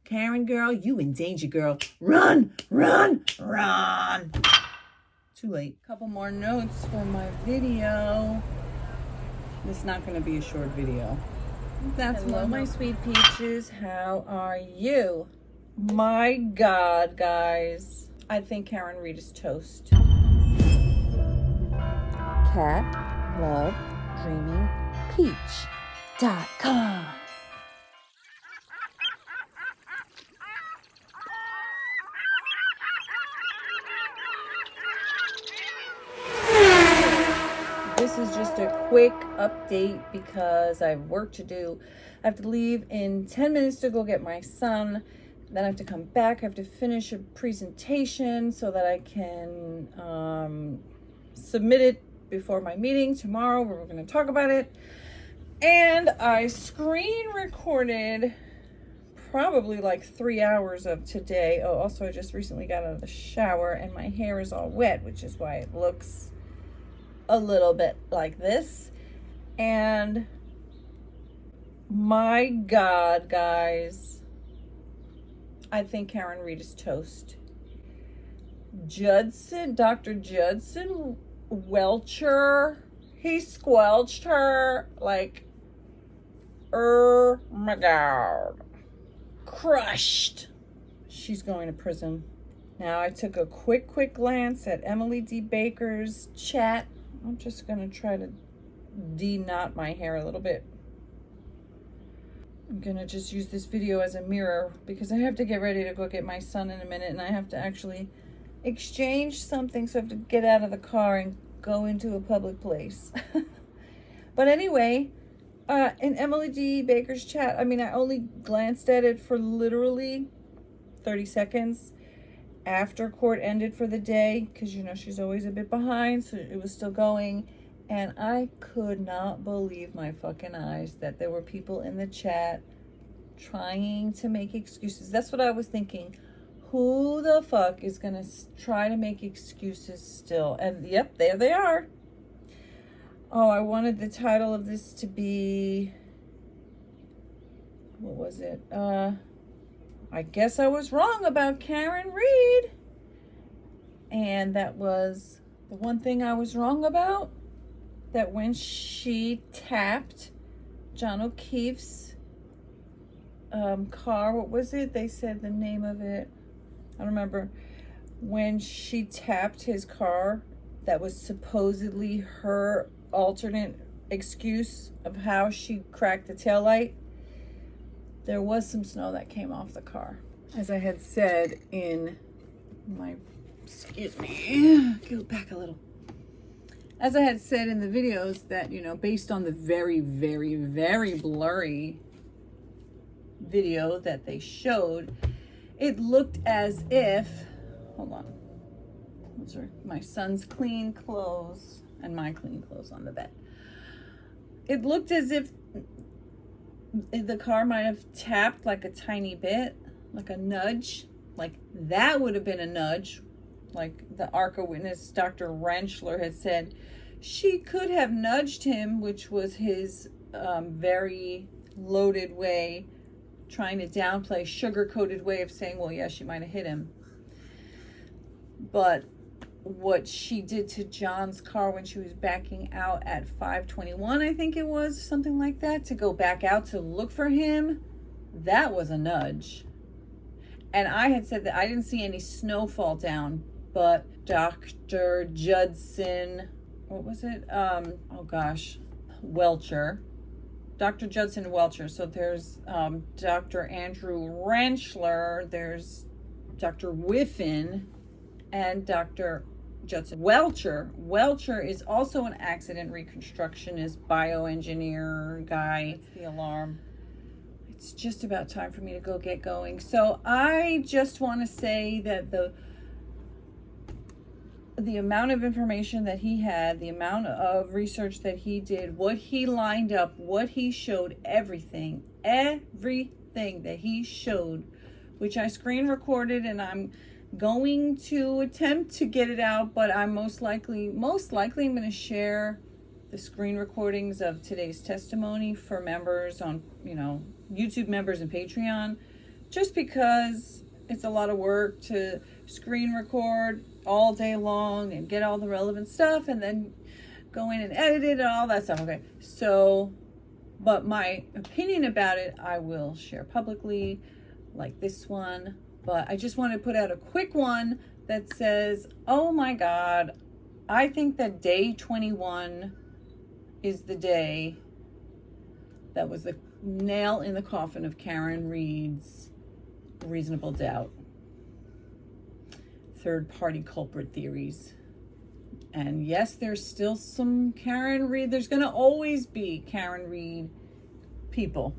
Karen girl, you in danger, girl. Run, run, run. Too late. Couple more notes for my video. It's not going to be a short video. That's hello, my sweet peaches. How are you? My God, guys. I think Karen Reed is toast. CatLoveDreamingPeach.com. This is just a quick update because I have work to do. I have to leave in 10 minutes to go get my son. Then I have to come back. I have to finish a presentation so that I can submit it before my meeting tomorrow where we're going to talk about it. And I screen recorded probably like 3 hours of today. Oh, also I just recently got out of the shower and my hair is all wet, which is why it looks a little bit like this. And my God, guys, I think Karen Reed is toast. Dr. Judson Welcher, he squelched her like, my God, crushed. She's going to prison. Now I took a quick glance at Emily D. Baker's chat. I'm just going to try to de-knot my hair a little bit. I'm going to just use this video as a mirror because I have to get ready to go get my son in a minute and I have to actually exchange something, so I have to get out of the car and go into a public place. But anyway, in Emily D. Baker's chat, I mean, I only glanced at it for literally 30 seconds. After court ended for the day, because you know she's always a bit behind, so it was still going, and I could not believe my fucking eyes that there were people in the chat trying to make excuses. That's what I was thinking. Who the fuck is gonna try to make excuses still? And yep, there they are. Oh, I wanted the title of this to be, what was it? I guess I was wrong about Karen Reed. And that was the one thing I was wrong about. That when she tapped John O'Keefe's car, what was it? They said the name of it. I don't remember. When she tapped his car, that was supposedly her alternate excuse of how she cracked the taillight. There was some snow that came off the car. As I had said in my, excuse me, go back a little. As I had said in the videos that, you know, based on the very, very, very blurry video that they showed, it looked as if, hold on, those are my son's clean clothes and my clean clothes on the bed. It looked as if the car might have tapped like a tiny bit, like a nudge, like that would have been a nudge, like the ARCA witness Dr. Rentschler had said. She could have nudged him, which was his very loaded way, trying to downplay, sugar-coated way of saying, well, yeah, she might have hit him. But what she did to John's car when she was backing out at 521, I think it was, something like that, to go back out to look for him, that was a nudge. And I had said that I didn't see any snow fall down, but Dr. Judson, what was it? Welcher. Dr. Judson Welcher. So there's Dr. Andrew Rentschler, there's Dr. Whiffen, and Dr. Judson Welcher. Welcher is also an accident reconstructionist, bioengineer guy. That's the alarm. It's just about time for me to go get going. So I just want to say that the amount of information that he had, the amount of research that he did, what he lined up, what he showed, everything that he showed, which I screen recorded, and I'm going to attempt to get it out, but I'm most likely I'm going to share the screen recordings of today's testimony for members on, YouTube members and Patreon, just because it's a lot of work to screen record all day long and get all the relevant stuff and then go in and edit it and all that stuff. Okay, so, but my opinion about it, I will share publicly, like this one. But I just want to put out a quick one that says, oh my God, I think that day 21 is the day that was the nail in the coffin of Karen Reed's reasonable doubt, third-party culprit theories. And yes, there's still some Karen Reed. There's going to always be Karen Reed people,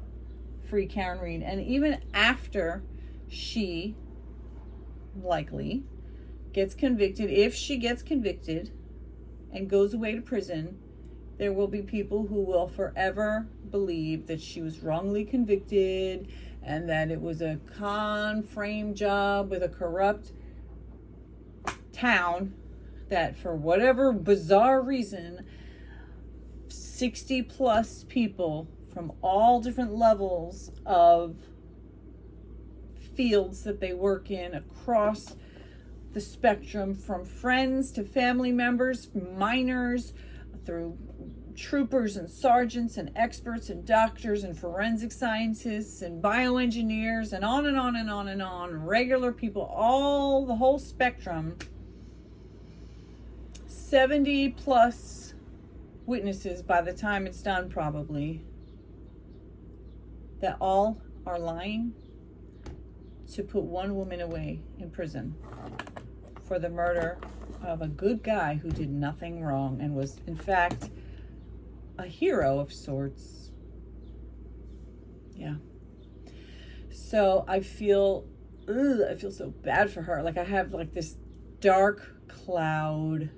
free Karen Reed. And even after she likely gets convicted, if she gets convicted and goes away to prison, there will be people who will forever believe that she was wrongly convicted and that it was a con frame job with a corrupt town that for whatever bizarre reason 60 plus people from all different levels of fields that they work in across the spectrum, from friends to family members, minors, through troopers and sergeants and experts and doctors and forensic scientists and bioengineers and on and on and on and on, regular people, all the whole spectrum, 70 plus witnesses by the time it's done probably, that all are lying to put one woman away in prison for the murder of a good guy who did nothing wrong and was in fact a hero of sorts. Yeah. So I feel so bad for her. Like I have like this dark cloud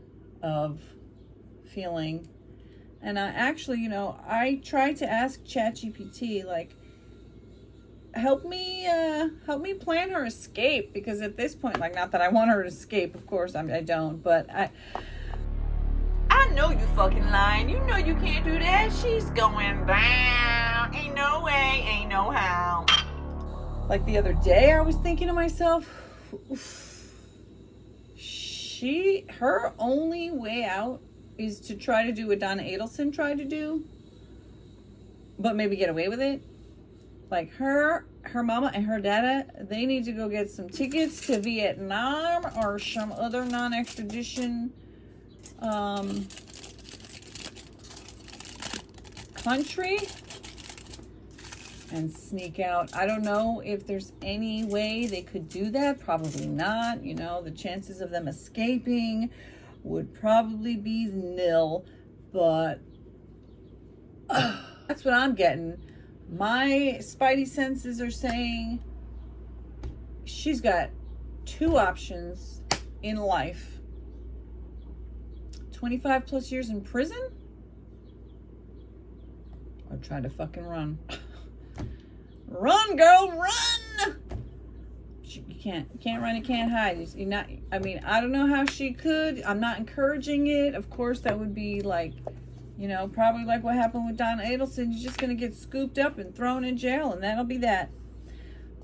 of feeling. And I actually, I tried to ask ChatGPT, like, help me plan her escape, because at this point, like, not that I want her to escape, of course, I don't, but I know you fucking lying. You know you can't do that. She's going down. Ain't no way, ain't no how. Like the other day, I was thinking to myself, her only way out is to try to do what Donna Adelson tried to do, but maybe get away with it. Like her mama and her dada, they need to go get some tickets to Vietnam or some other non-extradition country and sneak out. I don't know if there's any way they could do that. Probably not. The chances of them escaping would probably be nil, but that's what I'm getting. My spidey senses are saying she's got two options in life: 25 plus years in prison, or try to fucking run. Run, girl, run! You can't run, you can't hide. You're not. I mean, I don't know how she could. I'm not encouraging it. Of course, that would be like, probably like what happened with Donna Adelson. You're just gonna get scooped up and thrown in jail, and that'll be that.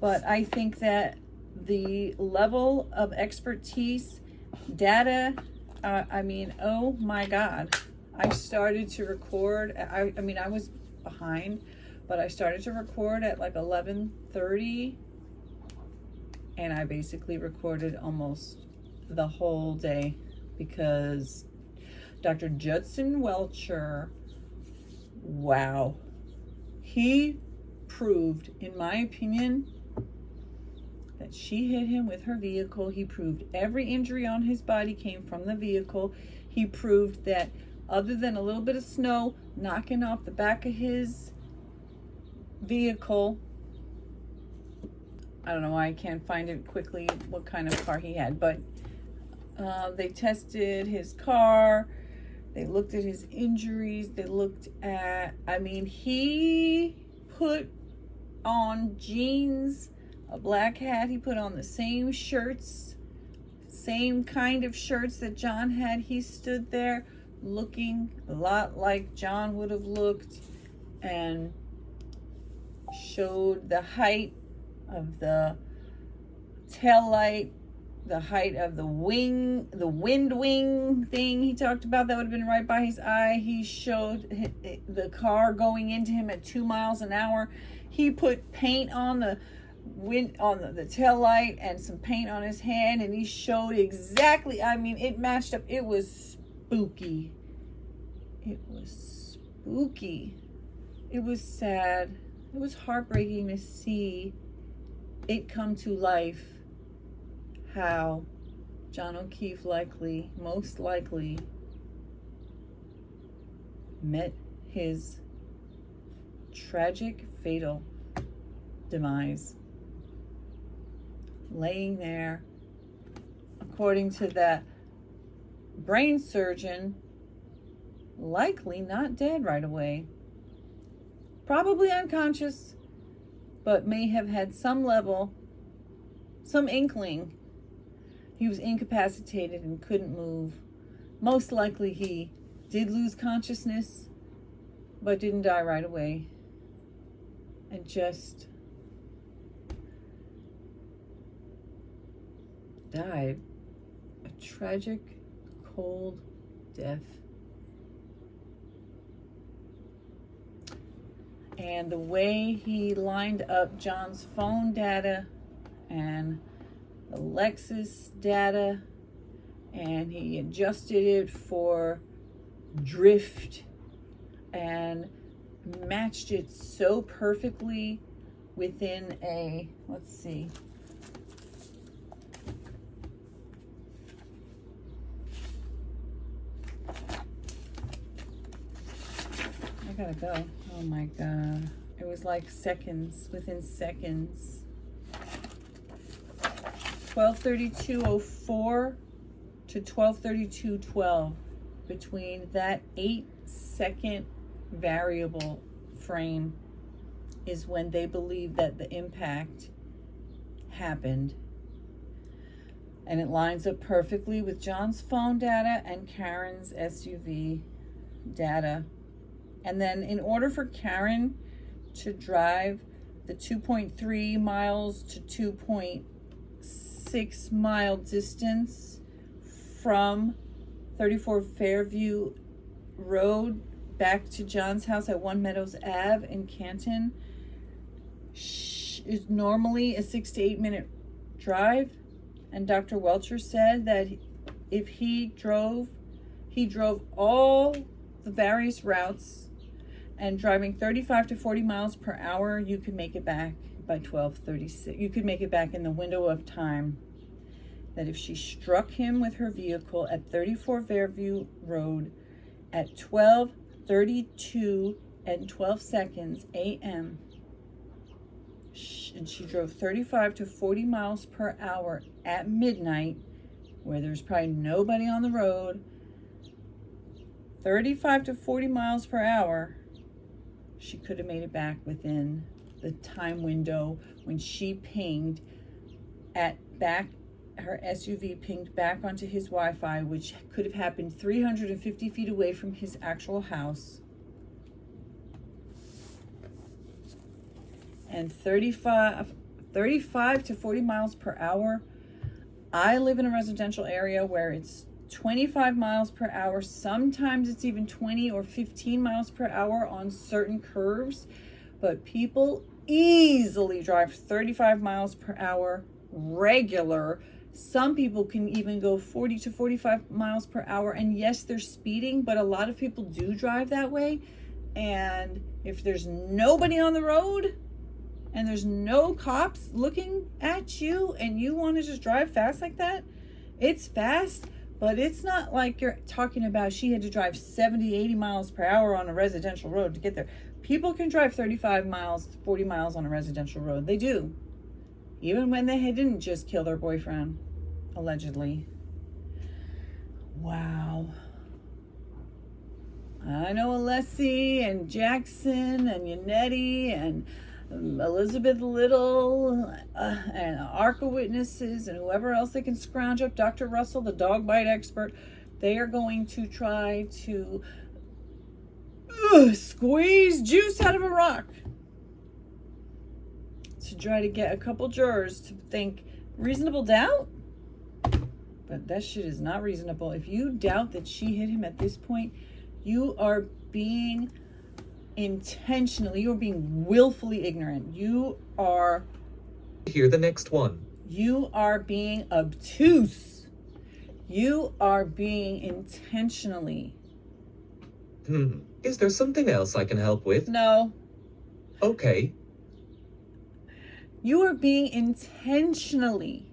But I think that the level of expertise, data, oh my God. I started to record. I was behind, but I started to record at like 11:30, and I basically recorded almost the whole day because Dr. Judson Welcher, wow, he proved, in my opinion, that she hit him with her vehicle. He proved every injury on his body came from the vehicle. He proved that other than a little bit of snow knocking off the back of his vehicle, I don't know why I can't find it quickly what kind of car he had, but they tested his car. They looked at his injuries. They looked at, he put on jeans, a black hat. He put on the same shirts, same kind of shirts that John had. He stood there looking a lot like John would have looked, and showed the height of the tail light, the height of the wind wing thing he talked about that would have been right by his eye. He showed the car going into him at 2 miles an hour. He put paint on the the tail light and some paint on his hand, and he showed exactly, I mean, it matched up. It was spooky. It was spooky. It was sad. It was heartbreaking to see it come to life, how John O'Keefe most likely met his tragic, fatal demise. Laying there, according to that brain surgeon, likely not dead right away. Probably unconscious, but may have had some inkling he was incapacitated and couldn't move. Most likely he did lose consciousness, but didn't die right away. And just died a tragic, cold death. And the way he lined up John's phone data and the Lexus data, and he adjusted it for drift and matched it so perfectly within a, let's see, I gotta go. Oh my God. It was like seconds, within seconds. 12:32:04 to 12:32:12. Between that 8-second variable frame is when they believe that the impact happened. And it lines up perfectly with John's phone data and Karen's SUV data. And then in order for Karen to drive the 2.3 miles to 2.6 mile distance from 34 Fairview Road back to John's house at One Meadows Ave in Canton, is normally a 6 to 8 minute drive. And Dr. Welcher said that if he drove all the various routes, and driving 35 to 40 miles per hour, you could make it back by 12:36. You could make it back in the window of time. That if she struck him with her vehicle at 34 Fairview Road at 12:32 and 12 seconds a.m., and she drove 35 to 40 miles per hour at midnight, where there's probably nobody on the road, 35 to 40 miles per hour, she could have made it back within the time window when she pinged her SUV pinged back onto his Wi-Fi, which could have happened 350 feet away from his actual house. And 35 to 40 miles per hour. I live in a residential area where it's 25 miles per hour. Sometimes it's even 20 or 15 miles per hour on certain curves, but people easily drive 35 miles per hour regular. Some people can even go 40 to 45 miles per hour, and yes, they're speeding, but a lot of people do drive that way. And if there's nobody on the road and there's no cops looking at you and you want to just drive fast like that, it's fast. But it's not like you're talking about she had to drive 70, 80 miles per hour on a residential road to get there. People can drive 35 miles, 40 miles on a residential road. They do. Even when they didn't just kill their boyfriend, allegedly. Wow. I know Alessi and Jackson and Yannetti and Elizabeth Little and Arca Witnesses and whoever else they can scrounge up, Dr. Russell, the dog bite expert, they are going to try to squeeze juice out of a rock to try to get a couple jurors to think reasonable doubt. But that shit is not reasonable. If you doubt that she hit him at this point, you are being intentionally, you are being willfully ignorant. You are... Hear the next one. You are being obtuse. You are being intentionally... Is there something else I can help with? No. Okay. You are being intentionally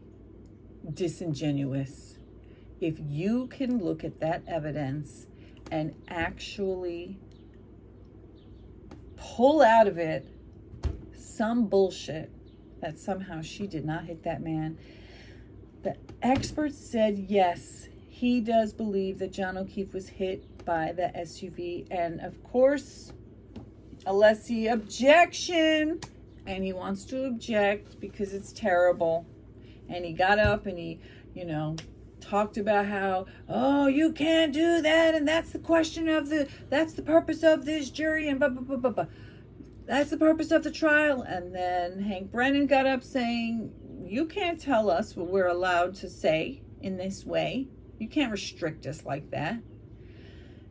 disingenuous. If you can look at that evidence and actually pull out of it some bullshit that somehow she did not hit that man. The experts said yes, he does believe that John O'Keefe was hit by the SUV, and of course, Alessi objection, and he wants to object because it's terrible. And he got up and he, talked about how, oh, you can't do that, and that's the question of that's the purpose of this jury, and blah, blah, blah, blah, blah. That's the purpose of the trial. And then Hank Brennan got up saying, you can't tell us what we're allowed to say in this way. You can't restrict us like that.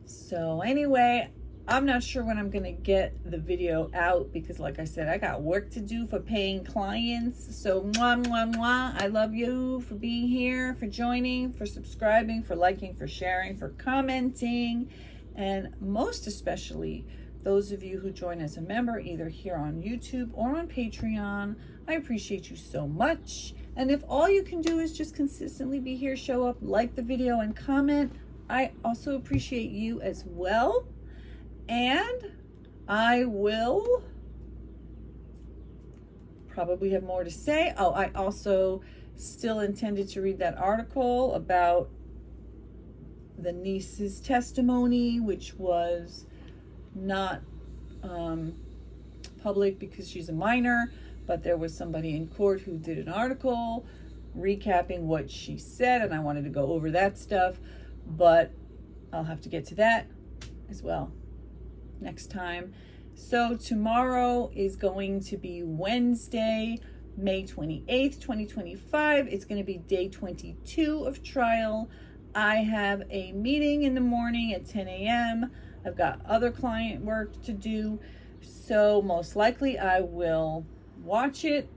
So anyway, I'm not sure when I'm going to get the video out because, like I said, I got work to do for paying clients. So, mwah, mwah, mwah. I love you for being here, for joining, for subscribing, for liking, for sharing, for commenting, and most especially those of you who join as a member, either here on YouTube or on Patreon. I appreciate you so much. And if all you can do is just consistently be here, show up, like the video, and comment, I also appreciate you as well. And I will probably have more to say. Oh, I also still intended to read that article about the niece's testimony, which was not public because she's a minor, but there was somebody in court who did an article recapping what she said, and I wanted to go over that stuff, but I'll have to get to that as well next time. So tomorrow is going to be Wednesday, May 28th, 2025. It's going to be day 22 of trial. I have a meeting in the morning at 10 a.m. I've got other client work to do. So most likely I will watch it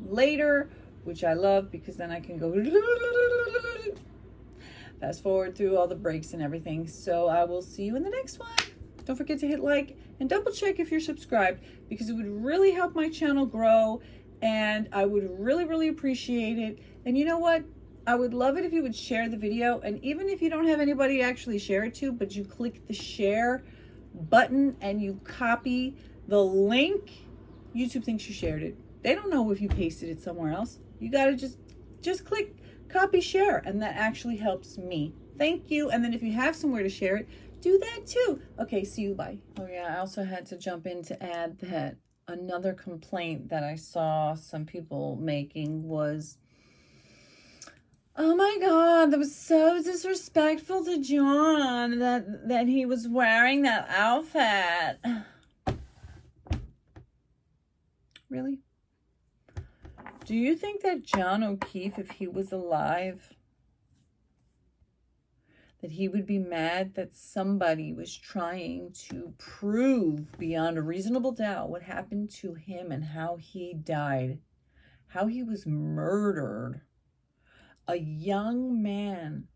later, which I love because then I can go fast forward through all the breaks and everything. So I will see you in the next one. Don't forget to hit like and double check if you're subscribed because it would really help my channel grow and I would really, really appreciate it. And you know what? I would love it if you would share the video, and even if you don't have anybody actually share it to, but you click the share button and you copy the link, YouTube thinks you shared it. They don't know if you pasted it somewhere else. You got to just click copy share, and that actually helps me. Thank you. And then if you have somewhere to share it, do that too. Okay, see you, bye. Oh yeah, I also had to jump in to add that another complaint that I saw some people making was, oh my God, that was so disrespectful to John that he was wearing that outfit. Really? Do you think that John O'Keefe, if he was alive, that he would be mad that somebody was trying to prove beyond a reasonable doubt what happened to him and how he died, how he was murdered? A young man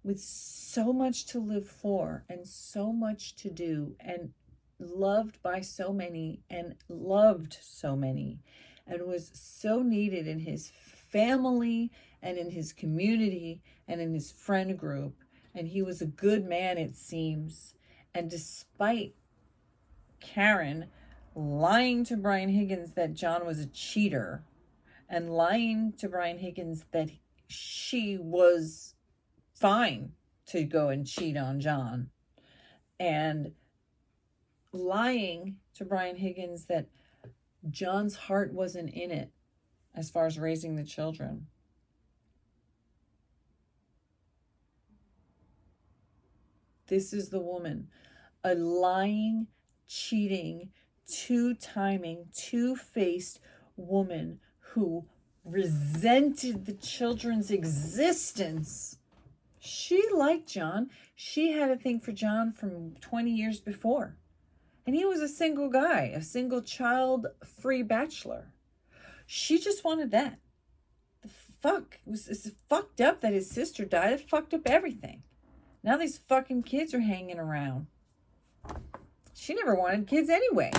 with so much to live for and so much to do and loved by so many and loved so many and was so needed in his family and in his community and in his friend group. And he was a good man, it seems. And despite Karen lying to Brian Higgins that John was a cheater, and lying to Brian Higgins that she was fine to go and cheat on John, and lying to Brian Higgins that John's heart wasn't in it as far as raising the children. This is the woman, a lying, cheating, two-timing, two-faced woman who resented the children's existence. She liked John. She had a thing for John from 20 years before. And he was a single guy, a single child-free bachelor. She just wanted that. The fuck? It's fucked up that his sister died. It fucked up everything. Now these fucking kids are hanging around. She never wanted kids anyway.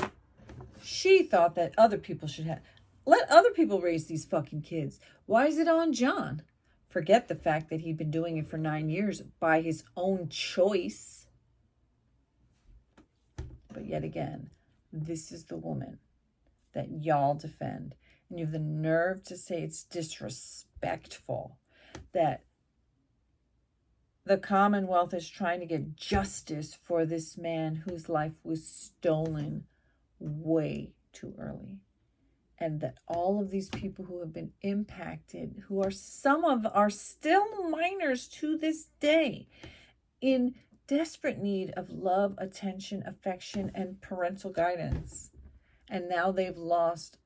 She thought that other people should have. Let other people raise these fucking kids. Why is it on John? Forget the fact that he'd been doing it for 9 years by his own choice. But yet again, this is the woman that y'all defend. And you have the nerve to say it's disrespectful that the Commonwealth is trying to get justice for this man whose life was stolen way too early. And that all of these people who have been impacted, who are are still minors to this day, in desperate need of love, attention, affection, and parental guidance. And now they've lost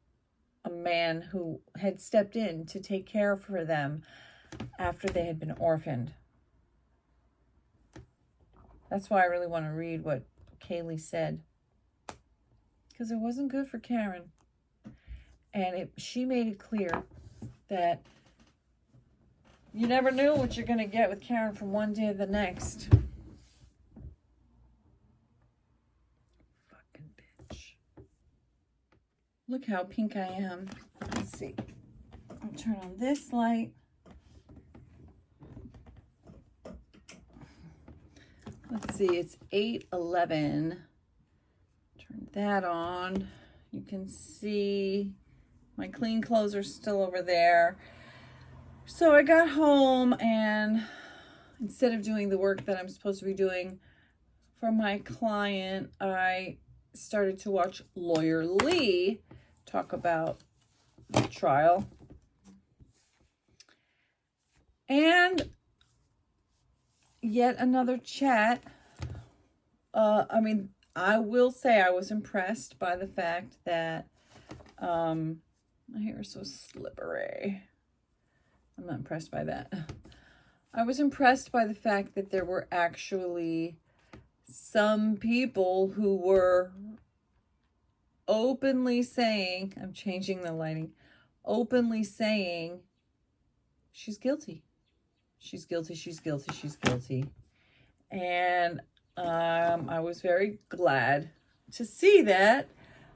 a man who had stepped in to take care for them after they had been orphaned. That's why I really want to read what Kaylee said. Because it wasn't good for Karen. And she made it clear that you never knew what you're going to get with Karen from one day to the next. Fucking bitch. Look how pink I am. Let's see. I'll turn on this light. Let's see. It's 8:11. Turn that on. You can see my clean clothes are still over there. So I got home and instead of doing the work that I'm supposed to be doing for my client, I started to watch Lawyer Lee talk about the trial. And yet another chat. I will say I was impressed by the fact that my hair is so slippery. I'm not impressed by that. I was impressed by the fact that there were actually some people who were openly saying, I'm changing the lighting, openly saying, she's guilty. She's guilty, she's guilty, she's guilty. And I was very glad to see that.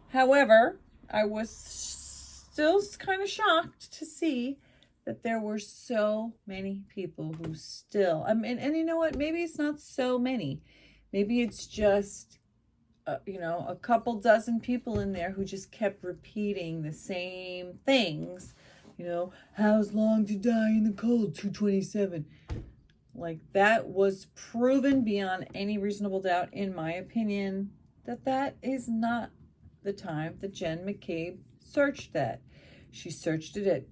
However, I was still kind of shocked to see that there were so many people who still, and you know what, maybe it's not so many. Maybe it's just, a couple dozen people in there who just kept repeating the same things. How's long to die in the cold, 227. Like, that was proven beyond any reasonable doubt, in my opinion, that is not the time that Jen McCabe searched that. She searched it at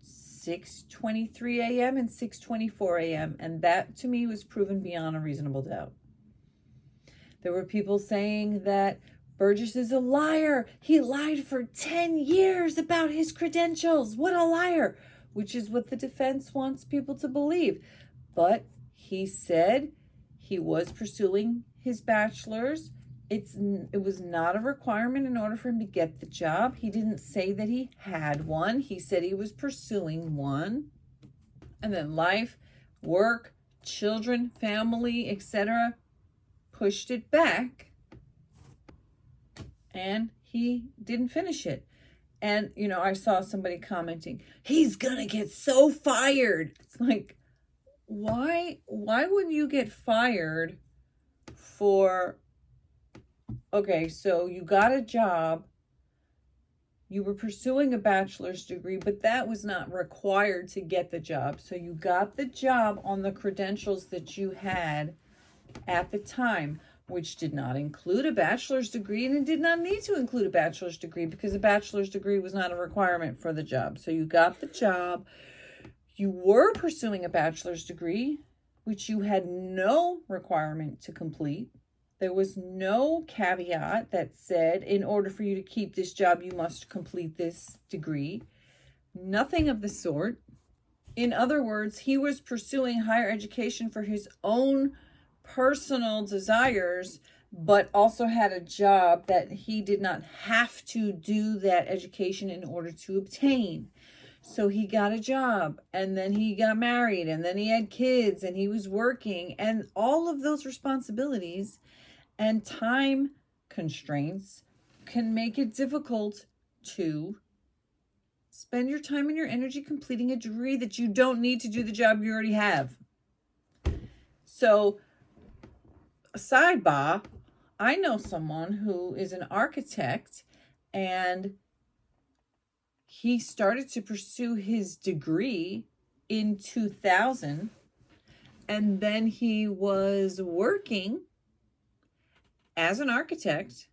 6:23 a.m. and 6:24 a.m. And that, to me, was proven beyond a reasonable doubt. There were people saying that Burgess is a liar. He lied for 10 years about his credentials. What a liar. Which is what the defense wants people to believe. But he said he was pursuing his bachelor's. It was not a requirement in order for him to get the job. He didn't say that he had one. He said he was pursuing one. And then life, work, children, family, etc. pushed it back. And he didn't finish it. And, I saw somebody commenting, he's gonna get so fired. It's like, why would you get fired for... Okay, so you got a job, you were pursuing a bachelor's degree, but that was not required to get the job. So you got the job on the credentials that you had at the time, which did not include a bachelor's degree, and it did not need to include a bachelor's degree because a bachelor's degree was not a requirement for the job. So you got the job, you were pursuing a bachelor's degree, which you had no requirement to complete. There was no caveat that said, in order for you to keep this job, you must complete this degree. Nothing of the sort. In other words, he was pursuing higher education for his own personal desires, but also had a job that he did not have to do that education in order to obtain. So he got a job, and then he got married, and then he had kids, and he was working, and all of those responsibilities and time constraints can make it difficult to spend your time and your energy completing a degree that you don't need to do the job you already have. So, sidebar, I know someone who is an architect, and he started to pursue his degree in 2000, and then he was working as an architect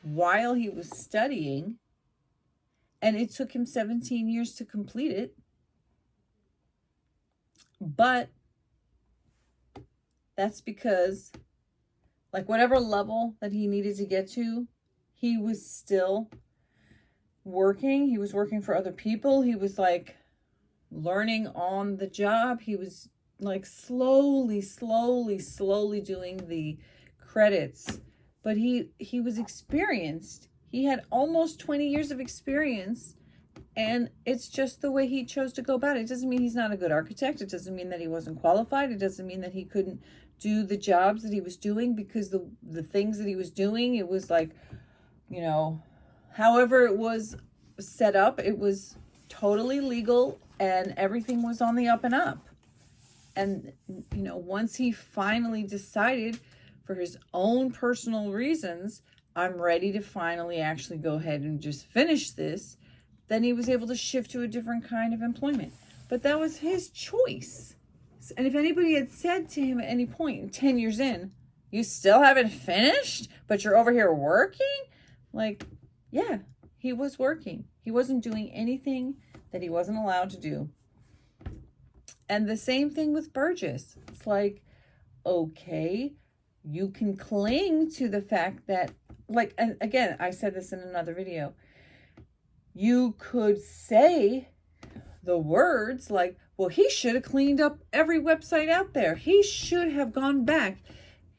while he was studying, and it took him 17 years to complete it. But that's because, like, whatever level that he needed to get to, he was still working. He was working for other people. He was like learning on the job. He was like slowly doing the credits, but he was experienced. He had almost 20 years of experience, and it's just the way he chose to go about it. It doesn't mean he's not a good architect. It doesn't mean that he wasn't qualified. It doesn't mean that he couldn't do the jobs that he was doing, because the things that he was doing, it was like, you know, however it was set up, it was totally legal, and everything was on the up and up. And, you know, once he finally decided, for his own personal reasons, I'm ready to finally actually go ahead and just finish this, then he was able to shift to a different kind of employment. But that was his choice. And if anybody had said to him at any point 10 years in, you still haven't finished, but you're over here working? Like, yeah, he was working. He wasn't doing anything that he wasn't allowed to do. And the same thing with Burgess. It's like, okay, you can cling to the fact that, like, and again, I said this in another video, you could say the words like, well, he should have cleaned up every website out there. He should have gone back.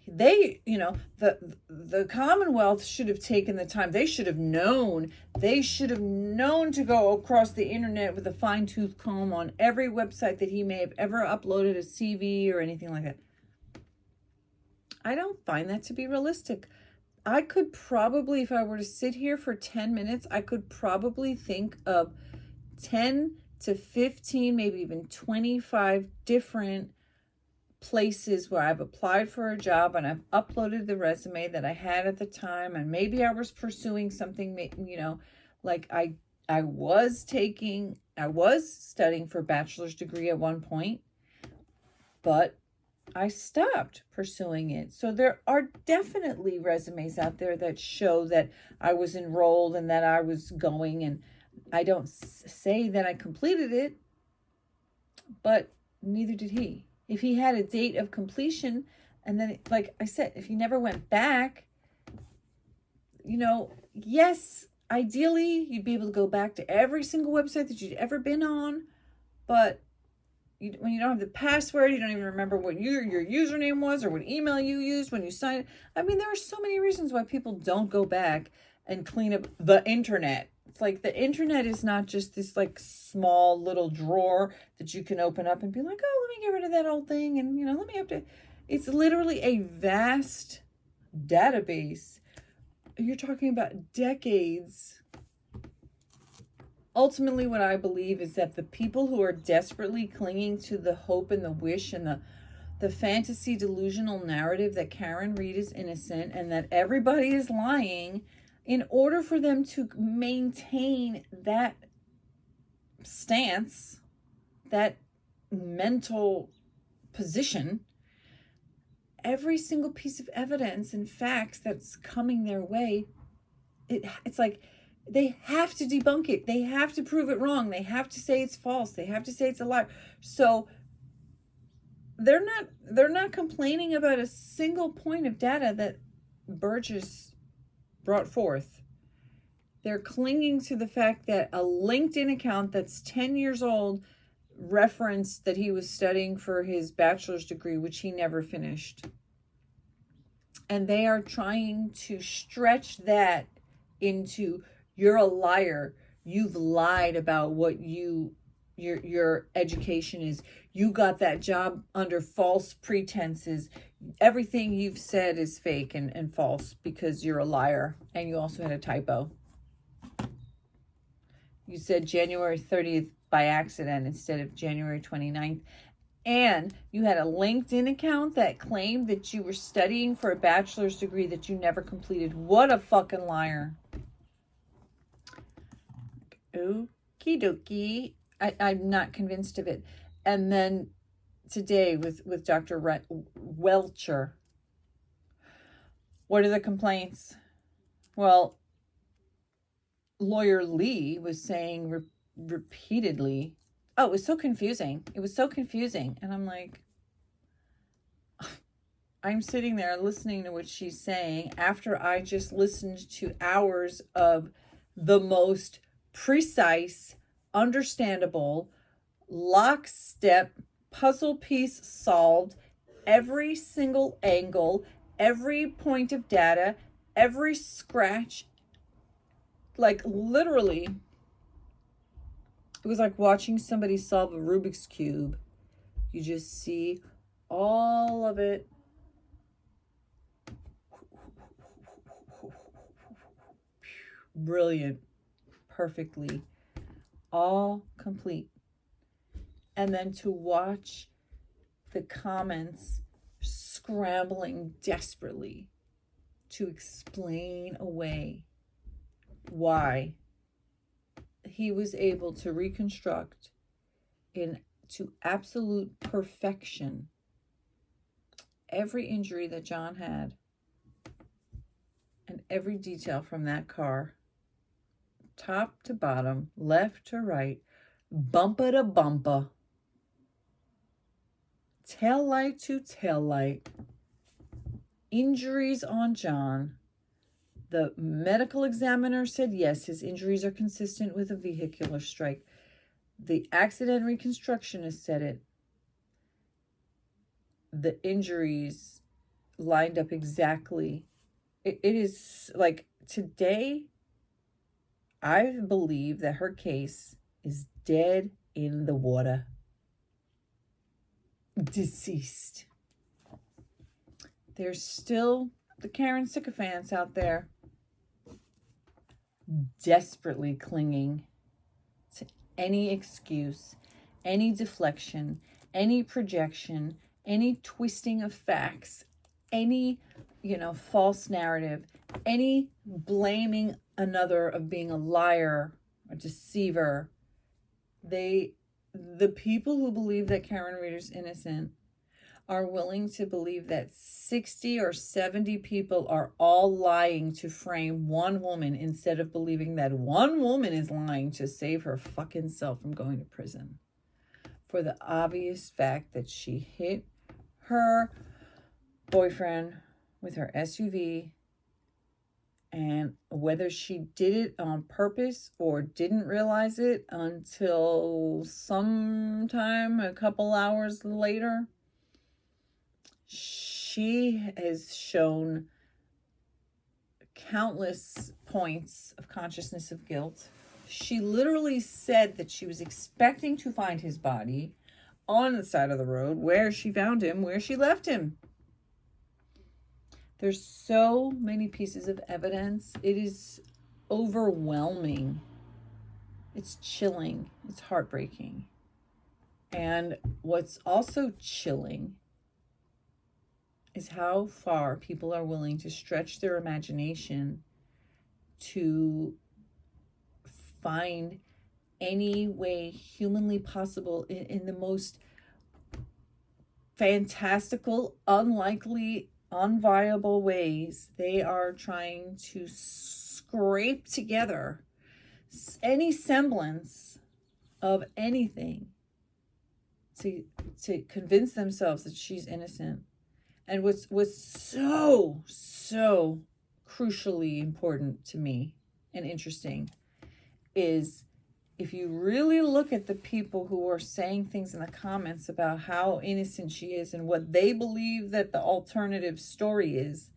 They, you know, the Commonwealth should have taken the time. They should have known. They should have known to go across the internet with a fine-tooth comb on every website that he may have ever uploaded a CV or anything like that. I don't find that to be realistic. I could probably, if I were to sit here for 10 minutes, I could probably think of 10 to 15, maybe even 25 different places where I've applied for a job and I've uploaded the resume that I had at the time, and maybe I was pursuing something, you know, like I was studying for a bachelor's degree at one point, but I stopped pursuing it. So there are definitely resumes out there that show that I was enrolled and that I was going, and I don't say that I completed it, but neither did he. If he had a date of completion, and then, like I said, if he never went back, you know, yes, ideally, you'd be able to go back to every single website that you'd ever been on, but when you don't have the password, you don't even remember what your username was or what email you used when you signed. I mean, there are so many reasons why people don't go back and clean up the internet. It's like the internet is not just this like small little drawer that you can open up and be like, oh, let me get rid of that old thing, and, you know, let me update. It's literally a vast database. You're talking about decades. Ultimately, what I believe is that the people who are desperately clinging to the hope and the wish and the fantasy delusional narrative that Karen Read is innocent and that everybody is lying, in order for them to maintain that stance, that mental position, every single piece of evidence and facts that's coming their way, it's like they have to debunk it. They have to prove it wrong. They have to say it's false. They have to say it's a lie. So they're not complaining about a single point of data that Burgess brought forth. They're clinging to the fact that a LinkedIn account that's 10 years old referenced that he was studying for his bachelor's degree, which he never finished. And they are trying to stretch that into, you're a liar. You've lied about what your education is. You got that job under false pretenses. Everything you've said is fake and false because you're a liar. And you also had a typo. You said January 30th by accident instead of January 29th. And you had a LinkedIn account that claimed that you were studying for a bachelor's degree that you never completed. What a fucking liar. Okie dokie. I'm not convinced of it. And then today with Dr. Welcher. What are the complaints? Well, Lawyer Lee was saying repeatedly, oh, it was so confusing. It was so confusing. And I'm like, I'm sitting there listening to what she's saying after I just listened to hours of the most precise, understandable, lockstep, puzzle piece solved, every single angle, every point of data, every scratch. Like literally, it was like watching somebody solve a Rubik's Cube. You just see all of it. Brilliant. Perfectly. All complete. And then to watch the comments scrambling desperately to explain away why he was able to reconstruct to absolute perfection every injury that John had and every detail from that car, top to bottom, left to right, bumper to bumper, tail light to tail light, injuries on John. The medical examiner said yes, his injuries are consistent with a vehicular strike. The accident reconstructionist said it. The injuries lined up exactly. It is like today, I believe that her case is dead in the water. Deceased. There's still the Karen sycophants out there desperately clinging to any excuse, any deflection, any projection, any twisting of facts, any, false narrative, any blaming another of being a liar, a deceiver. The people who believe that Karen Reader's innocent are willing to believe that 60 or 70 people are all lying to frame one woman instead of believing that one woman is lying to save her fucking self from going to prison. For the obvious fact that she hit her boyfriend with her SUV, and whether she did it on purpose or didn't realize it until sometime a couple hours later, she has shown countless points of consciousness of guilt. She literally said that she was expecting to find his body on the side of the road where she found him, where she left him. There's so many pieces of evidence. It is overwhelming. It's chilling. It's heartbreaking. And what's also chilling is how far people are willing to stretch their imagination to find any way humanly possible in the most fantastical, unlikely, unviable ways. They are trying to scrape together any semblance of anything to convince themselves that she's innocent. And what's so crucially important to me and interesting is if you really look at the people who are saying things in the comments about how innocent she is and what they believe that the alternative story is,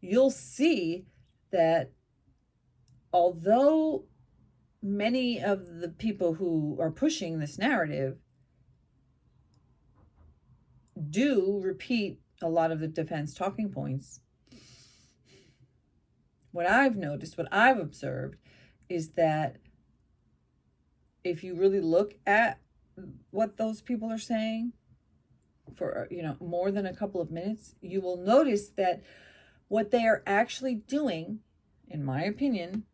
you'll see that although many of the people who are pushing this narrative do repeat a lot of the defense talking points, what I've noticed, what I've observed, is that if you really look at what those people are saying for, more than a couple of minutes, you will notice that what they are actually doing, in my opinion,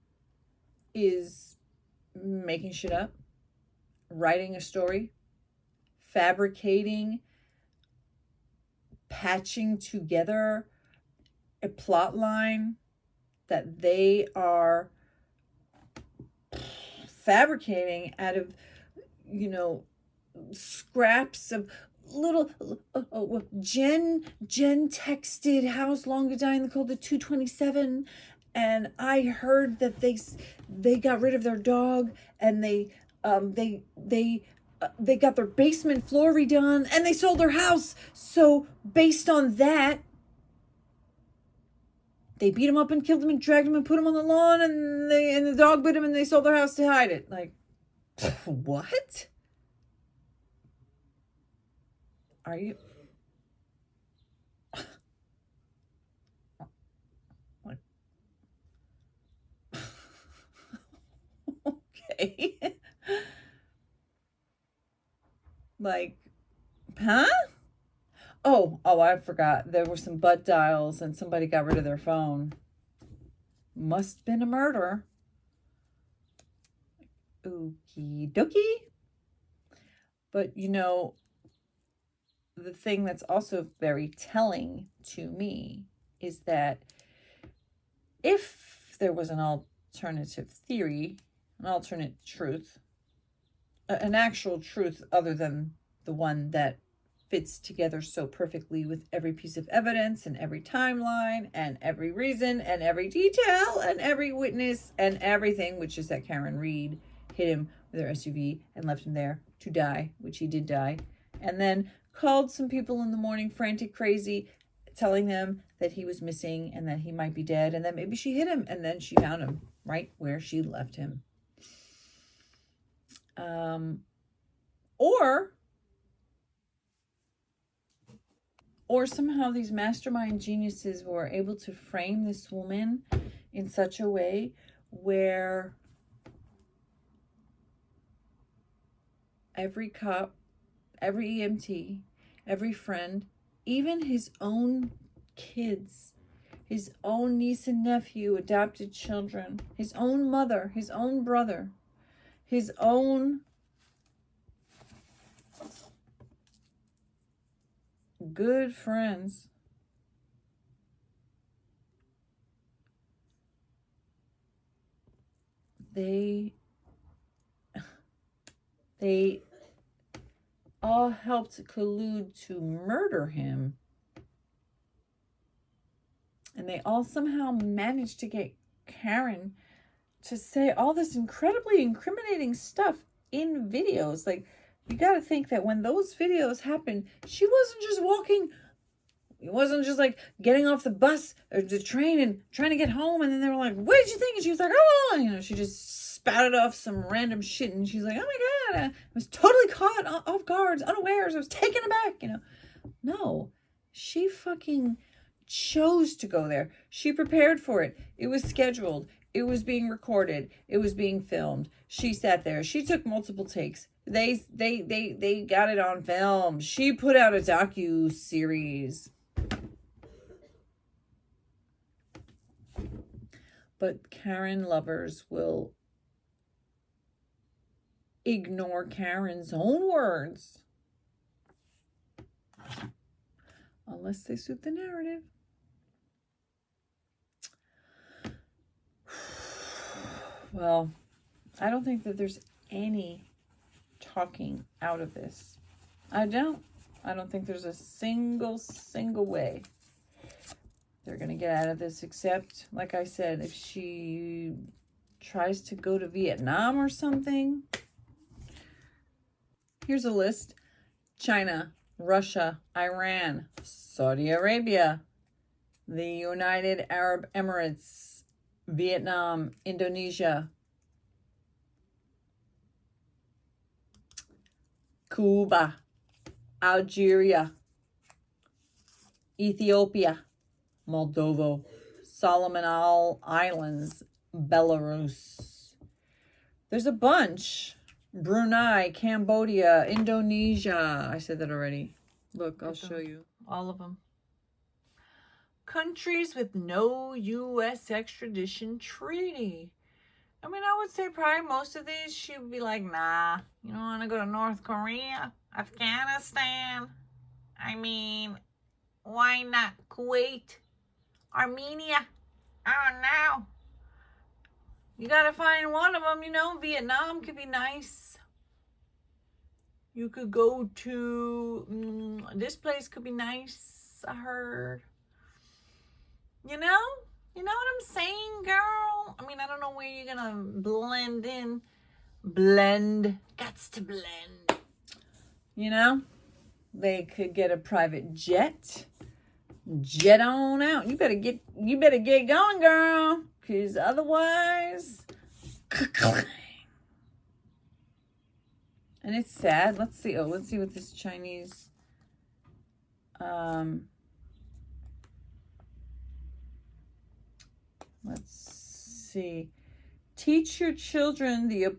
is making shit up, writing a story, fabricating, patching together a plot line that they are fabricating out of, scraps of little. Jen texted, "How's long to die in the cold at 2:27," and I heard that they got rid of their dog, and they got their basement floor redone, and they sold their house. So based on that, they beat him up and killed him and dragged him and put him on the lawn, and the dog bit him, and they sold their house to hide it. Like, what? Are you? What? Okay. Like, huh? Oh, I forgot. There were some butt dials and somebody got rid of their phone. Must have been a murder. Okie dokie. But, the thing that's also very telling to me is that if there was an alternative theory, an alternate truth, an actual truth other than the one that fits together so perfectly with every piece of evidence and every timeline and every reason and every detail and every witness and everything, which is that Karen Reed hit him with her SUV and left him there to die, which he did die, and then called some people in the morning frantic crazy, telling them that he was missing and that he might be dead, and that maybe she hit him, and then she found him right where she left him. Or somehow these mastermind geniuses were able to frame this woman in such a way where every cop, every EMT, every friend, even his own kids, his own niece and nephew, adopted children, his own mother, his own brother, his own good friends, they all helped collude to murder him. And they all somehow managed to get Karen to say all this incredibly incriminating stuff in videos. Like, you got to think that when those videos happened, she wasn't just walking. It wasn't just like getting off the bus or the train and trying to get home. And then they were like, "What did you think?" And she was like, "Oh," she just spouted off some random shit. And she's like, "Oh my God, I was totally caught off guard, unawares. I was taken aback, No, she fucking chose to go there. She prepared for it. It was scheduled. It was being recorded. It was being filmed. She sat there. She took multiple takes. They got it on film. She put out a docu-series. But Karen lovers will ignore Karen's own words unless they suit the narrative. Well, I don't think that there's any talking out of this. I don't think there's a single way they're going to get out of this, except, like I said, if she tries to go to Vietnam or something. Here's a list. China, Russia, Iran, Saudi Arabia, the United Arab Emirates, Vietnam, Indonesia, Cuba, Algeria, Ethiopia, Moldova, Solomon Islands, Belarus. There's a bunch. Brunei, Cambodia, Indonesia. I said that already. Look, I'll show you all of them. Countries with no U.S. extradition treaty. I mean, I would say probably most of these, she would be like, nah, you don't want to go to North Korea, Afghanistan. I mean, why not Kuwait, Armenia? I don't know. You got to find one of them, you know. Vietnam could be nice. You could go to, this place could be nice, I heard. You know? You know what I'm saying, girl? I mean, I don't know where you're going to blend in. Blend. Gots to blend. You know? They could get a private jet. Jet on out. You better get going, girl. Because otherwise... And it's sad. Let's see. Oh, let's see what this Chinese... Let's see. Teach your children the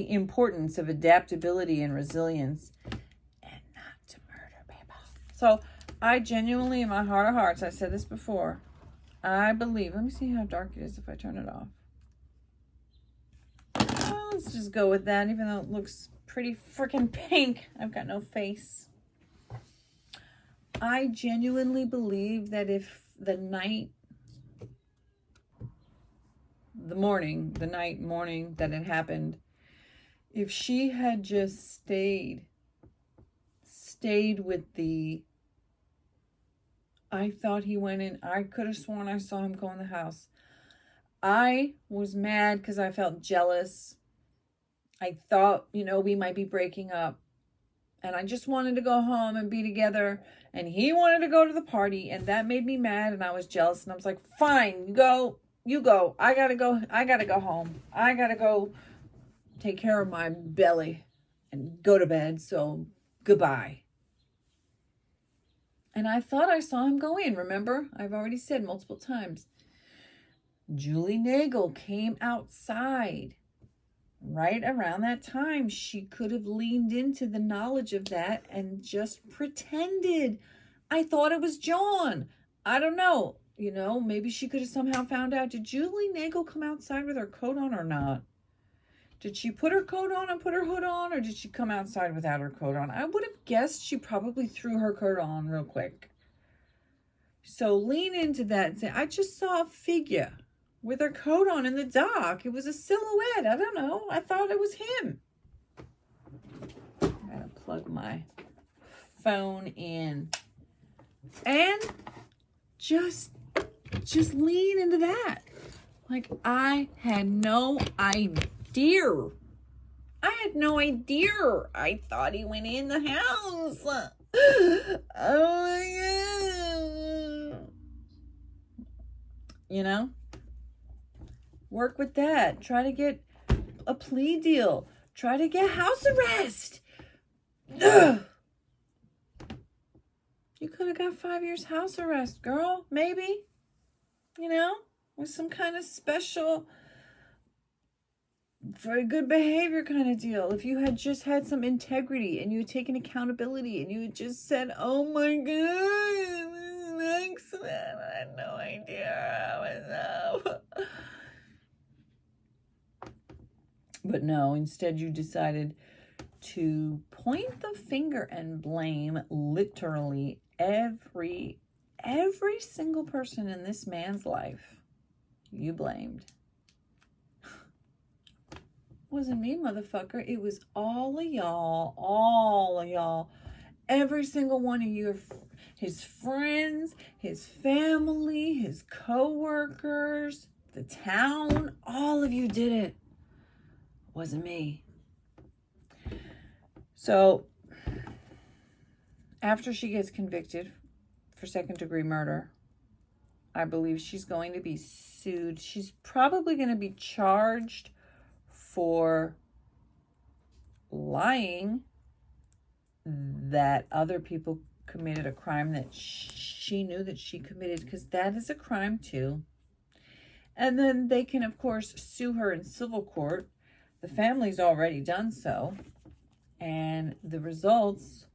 importance of adaptability and resilience, and not to murder people. So, I genuinely, in my heart of hearts, I said this before, I believe. Let me see how dark it is if I turn it off. Well, let's just go with that, even though it looks pretty freaking pink. I've got no face. I genuinely believe that if the night that it happened, if she had just stayed with the, I thought he went in, I could have sworn I saw him go in the house. I was mad because I felt jealous. I thought, we might be breaking up. And I just wanted to go home and be together. And he wanted to go to the party. And that made me mad. And I was jealous. And I was like, fine, you go. I gotta go home. I gotta go take care of my belly and go to bed. So goodbye. And I thought I saw him go in. Remember? I've already said multiple times. Julie Nagel came outside. Right around that time, she could have leaned into the knowledge of that and just pretended. I thought it was John. I don't know. Maybe she could have somehow found out. Did Julie Nagel come outside with her coat on or not? Did she put her coat on and put her hood on, or did she come outside without her coat on? I would have guessed she probably threw her coat on real quick. So lean into that and say, I just saw a figure with her coat on in the dark. It was a silhouette. I don't know. I thought it was him. I gotta plug my phone in. And just lean into that. Like, I had no idea. I thought he went in the house. Oh my God. Work with that. Try to get a plea deal. Try to get house arrest. Ugh. You could have got 5 years house arrest, girl. Maybe. With some kind of special, very good behavior kind of deal. If you had just had some integrity and you had taken accountability and you had just said, oh my God, this is an accident. I had no idea how it was. But no, instead you decided to point the finger and blame literally every single person in this man's life. You blamed. Wasn't me, motherfucker. It was all of y'all. every single one of you, his friends, his family, his co-workers, the town, all of you did it. It wasn't me. So after she gets convicted for second-degree murder, I believe she's going to be sued. She's probably going to be charged for lying that other people committed a crime that she knew that she committed, because that is a crime too. And then they can, of course, sue her in civil court. The family's already done so. And the results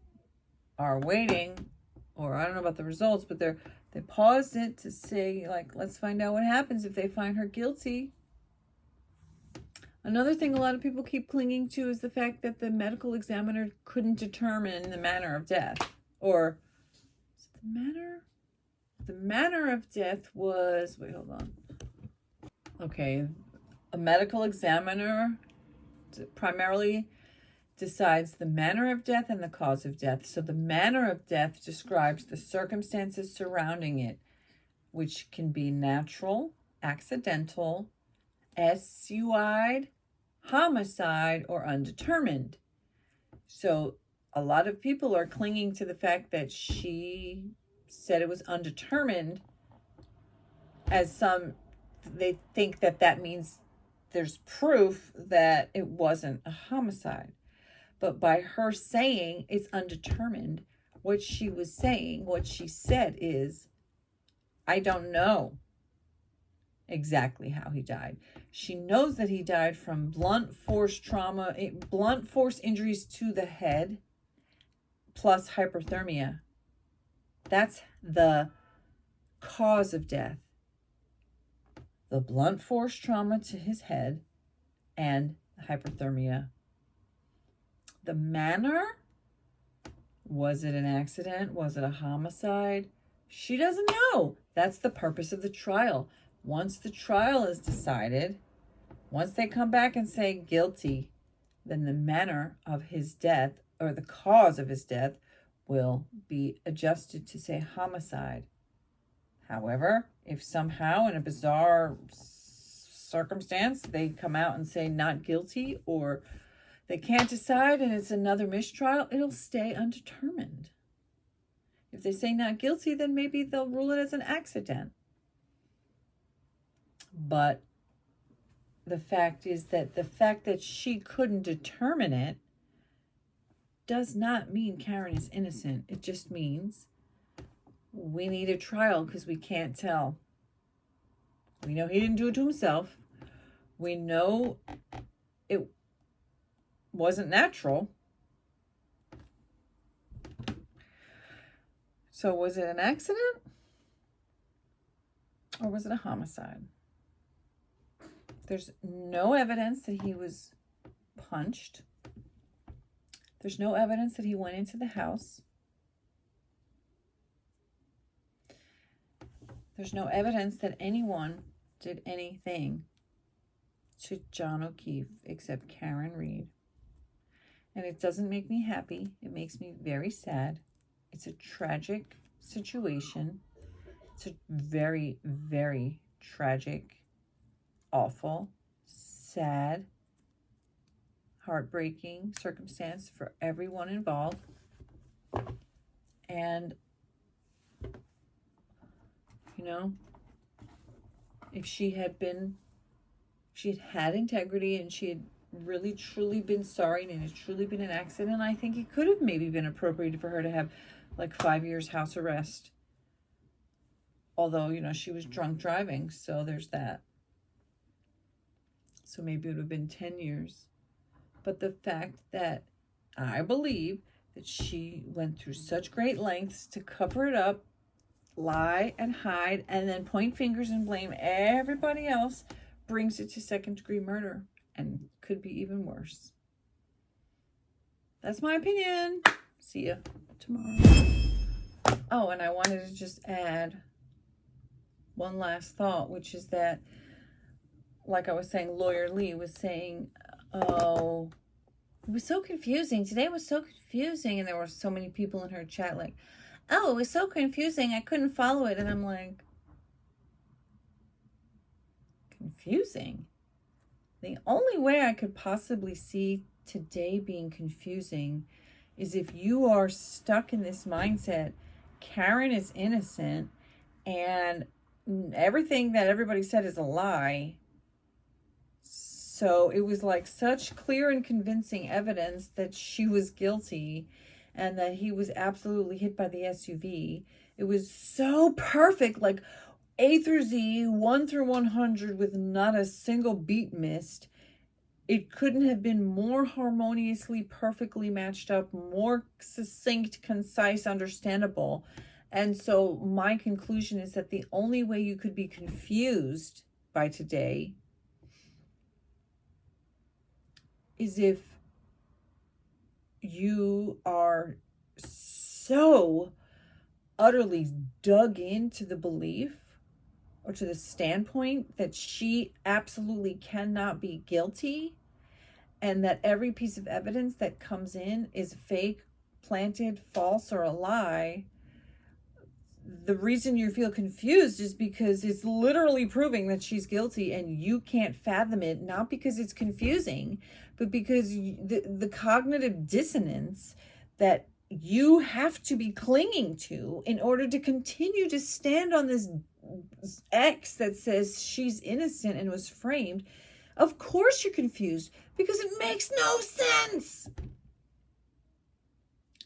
are waiting, or I don't know about the results, but they paused it to say, like, let's find out what happens if they find her guilty. Another thing a lot of people keep clinging to is the fact that the medical examiner couldn't determine the manner of death. Or, is it the manner? The manner of death was, wait, hold on. Okay, a medical examiner primarily decides the manner of death and the cause of death. So the manner of death describes the circumstances surrounding it, which can be natural, accidental, suicide, homicide, or undetermined. So a lot of people are clinging to the fact that she said it was undetermined, as they think that means there's proof that it wasn't a homicide. But by her saying it's undetermined, what she was saying, what she said is, I don't know exactly how he died. She knows that he died from blunt force trauma, blunt force injuries to the head, plus hyperthermia. That's the cause of death. The blunt force trauma to his head and hyperthermia. The manner, was it an accident? Was it a homicide? She doesn't know. That's the purpose of the trial. Once the trial is decided, once they come back and say guilty, then the manner of his death, or the cause of his death, will be adjusted to say homicide. However, if somehow in a bizarre circumstance they come out and say not guilty, or they can't decide and it's another mistrial, it'll stay undetermined. If they say not guilty, then maybe they'll rule it as an accident. But the fact is that the fact that she couldn't determine it does not mean Karen is innocent. It just means we need a trial because we can't tell. We know he didn't do it to himself. We know it wasn't natural. So was it an accident? Or was it a homicide? There's no evidence that he was punched. There's no evidence that he went into the house. There's no evidence that anyone did anything to John O'Keefe except Karen Reed. And it doesn't make me happy. It makes me very sad. It's a tragic situation. It's a very, very tragic, awful, sad, heartbreaking circumstance for everyone involved. And, you know, if she had had integrity and she had really truly been sorry and it had truly been an accident, I think it could have maybe been appropriate for her to have like 5 years house arrest. Although, you know, she was drunk driving, so there's that. So maybe it would have been 10 years. But the fact that I believe that she went through such great lengths to cover it up, lie and hide, and then point fingers and blame everybody else brings it to second-degree murder, and could be even worse. That's my opinion. See ya tomorrow. Oh, and I wanted to just add one last thought, which is that, like I was saying, Lawyer Lee was saying, oh, It was so confusing. Today was so confusing. And there were so many people in her chat like, oh, it was so confusing. I couldn't follow it. And I'm like, confusing? The only way I could possibly see today being confusing is if you are stuck in this mindset, Karen is innocent and everything that everybody said is a lie. So it was like such clear and convincing evidence that she was guilty and that he was absolutely hit by the SUV. It was so perfect, like A through Z, 1 through 100 with not a single beat missed. It couldn't have been more harmoniously, perfectly matched up, more succinct, concise, understandable. And so my conclusion is that the only way you could be confused by today is if you are so utterly dug into the belief or to the standpoint that she absolutely cannot be guilty and that every piece of evidence that comes in is fake, planted, false, or a lie. The reason you feel confused is because it's literally proving that she's guilty and you can't fathom it, not because it's confusing, but because the cognitive dissonance that you have to be clinging to in order to continue to stand on this X that says she's innocent and was framed. Of course you're confused because it makes no sense.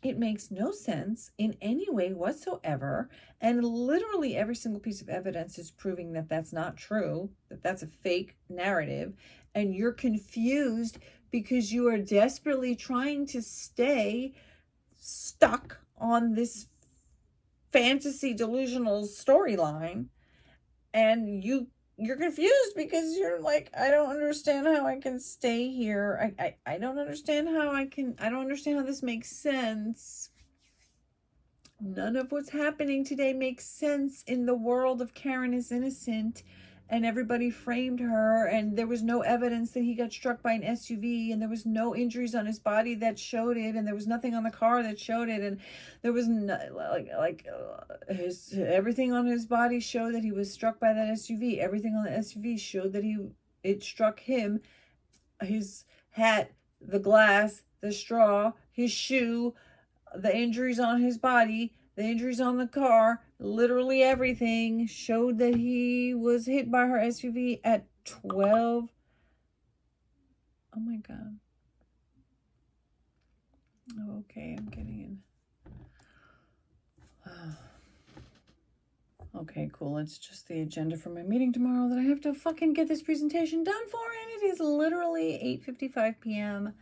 It makes no sense in any way whatsoever. And literally every single piece of evidence is proving that that's not true, that that's a fake narrative. And you're confused because you are desperately trying to stay stuck on this fantasy delusional storyline. And you're confused because you're like, I don't understand how I can stay here. I don't understand how I don't understand how this makes sense. None of what's happening today makes sense in the world of Karen is innocent and everybody framed her and there was no evidence that he got struck by an SUV and there was no injuries on his body that showed it and there was nothing on the car that showed it and there was everything on his body showed that he was struck by that SUV. Everything on the SUV showed that it struck him. His hat, the glass, the straw, his shoe, the injuries on his body, the injuries on the car, literally everything showed that he was hit by her SUV at 12. Oh my God. Okay, I'm getting in. Okay, cool. It's just the agenda for my meeting tomorrow that I have to fucking get this presentation done for, and it is literally 8:55 p.m.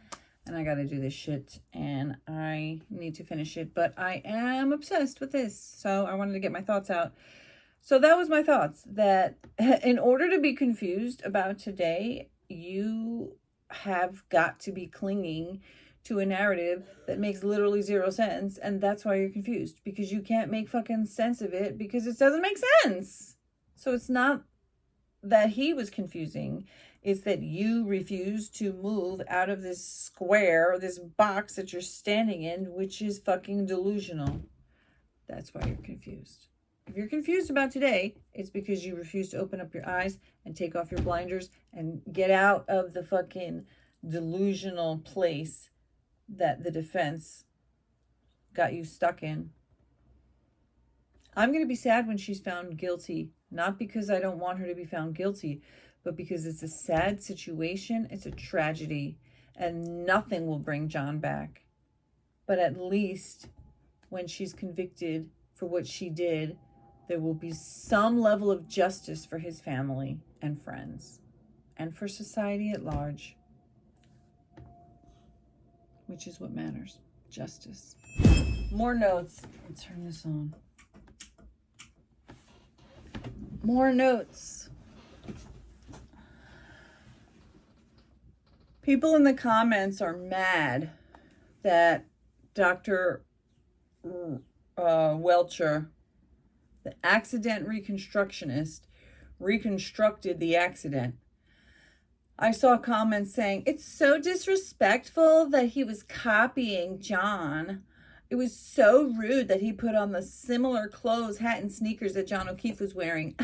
and I gotta do this shit and I need to finish it, but I am obsessed with this, so I wanted to get my thoughts out. So that was my thoughts, that in order to be confused about today, you have got to be clinging to a narrative that makes literally zero sense, and that's why you're confused, because you can't make fucking sense of it because it doesn't make sense. So it's not that he was confusing, it's that you refuse to move out of this square, this box that you're standing in, which is fucking delusional. That's why you're confused. If you're confused about today, it's because you refuse to open up your eyes and take off your blinders and get out of the fucking delusional place that the defense got you stuck in. I'm going to be sad when she's found guilty, not because I don't want her to be found guilty, but because it's a sad situation, it's a tragedy, and nothing will bring John back. But at least when she's convicted for what she did, there will be some level of justice for his family and friends, and for society at large, which is what matters. Justice. More notes. Let's turn this on. More notes. People in the comments are mad that Dr. Welcher, the accident reconstructionist, reconstructed the accident. I saw comments saying, it's so disrespectful that he was copying John. It was so rude that he put on the similar clothes, hat, and sneakers that John O'Keefe was wearing.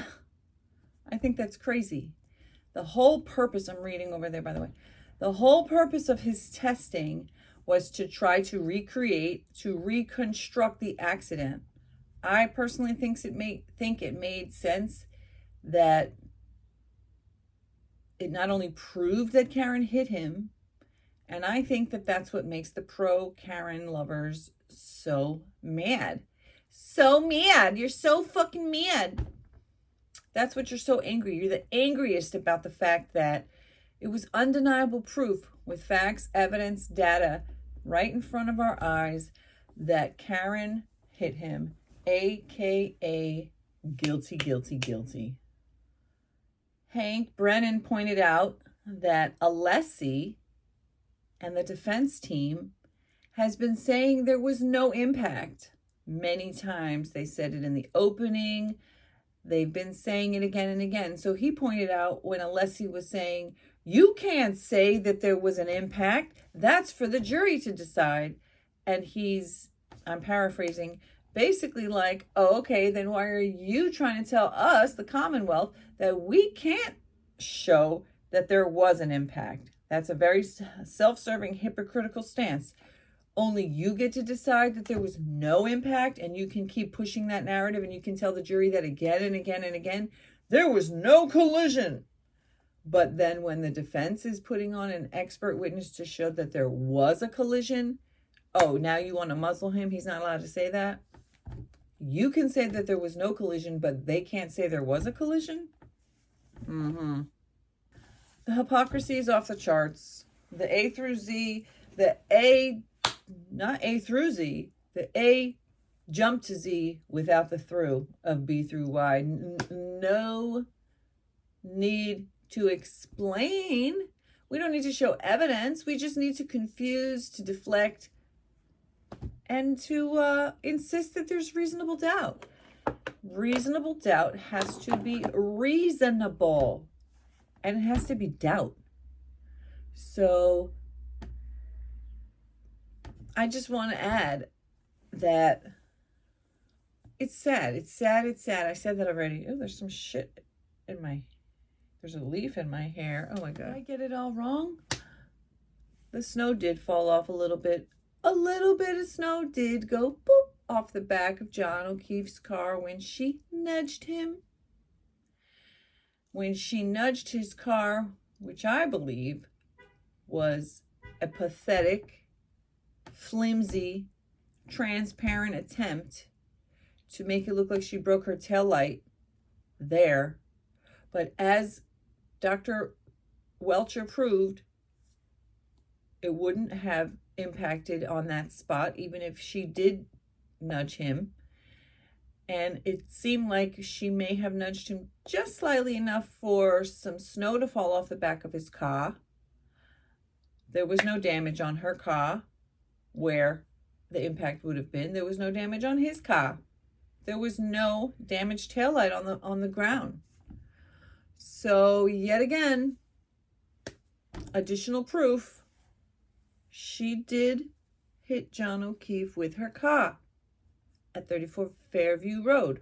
I think that's crazy. The whole purpose, I'm reading over there, by the way, the whole purpose of his testing was to try to reconstruct the accident. I personally think it made sense that it not only proved that Karen hit him, and I think that that's what makes the pro Karen lovers so mad. So mad. You're so fucking mad. That's what you're so angry. You're the angriest about the fact that it was undeniable proof with facts, evidence, data right in front of our eyes that Karen hit him, aka guilty, guilty, guilty. Hank Brennan pointed out that Alessi and the defense team has been saying there was no impact. Many times they said it in the opening. They've been saying it again and again. So he pointed out when Alessi was saying, you can't say that there was an impact. That's for the jury to decide. And I'm paraphrasing, basically like, oh, okay, then why are you trying to tell us, the Commonwealth, that we can't show that there was an impact? That's a very self-serving, hypocritical stance. Only you get to decide that there was no impact, and you can keep pushing that narrative, and you can tell the jury that again and again and again, there was no collision. But then when the defense is putting on an expert witness to show that there was a collision, oh, now you want to muzzle him? He's not allowed to say that? You can say that there was no collision, but they can't say there was a collision? The hypocrisy is off the charts. The A through Z, not A through Z, the A jumped to Z without the through of B through Y. No need to explain. We don't need to show evidence. We just need to confuse, to deflect, and to insist that there's reasonable doubt. Reasonable doubt has to be reasonable, and it has to be doubt. So I just want to add that it's sad. It's sad. It's sad. I said that already. Oh, there's some shit there's a leaf in my hair. Oh my God. Did I get it all wrong? The snow did fall off a little bit. A little bit of snow did go boop off the back of John O'Keefe's car when she nudged him. When she nudged his car, which I believe was a pathetic, flimsy, transparent attempt to make it look like she broke her taillight there. But as Dr. Welcher proved, it wouldn't have impacted on that spot, even if she did nudge him. And it seemed like she may have nudged him just slightly enough for some snow to fall off the back of his car. There was no damage on her car where the impact would have been. There was no damage on his car. There was no damaged taillight on the ground. So yet again, additional proof, she did hit John O'Keefe with her car at 34 Fairview Road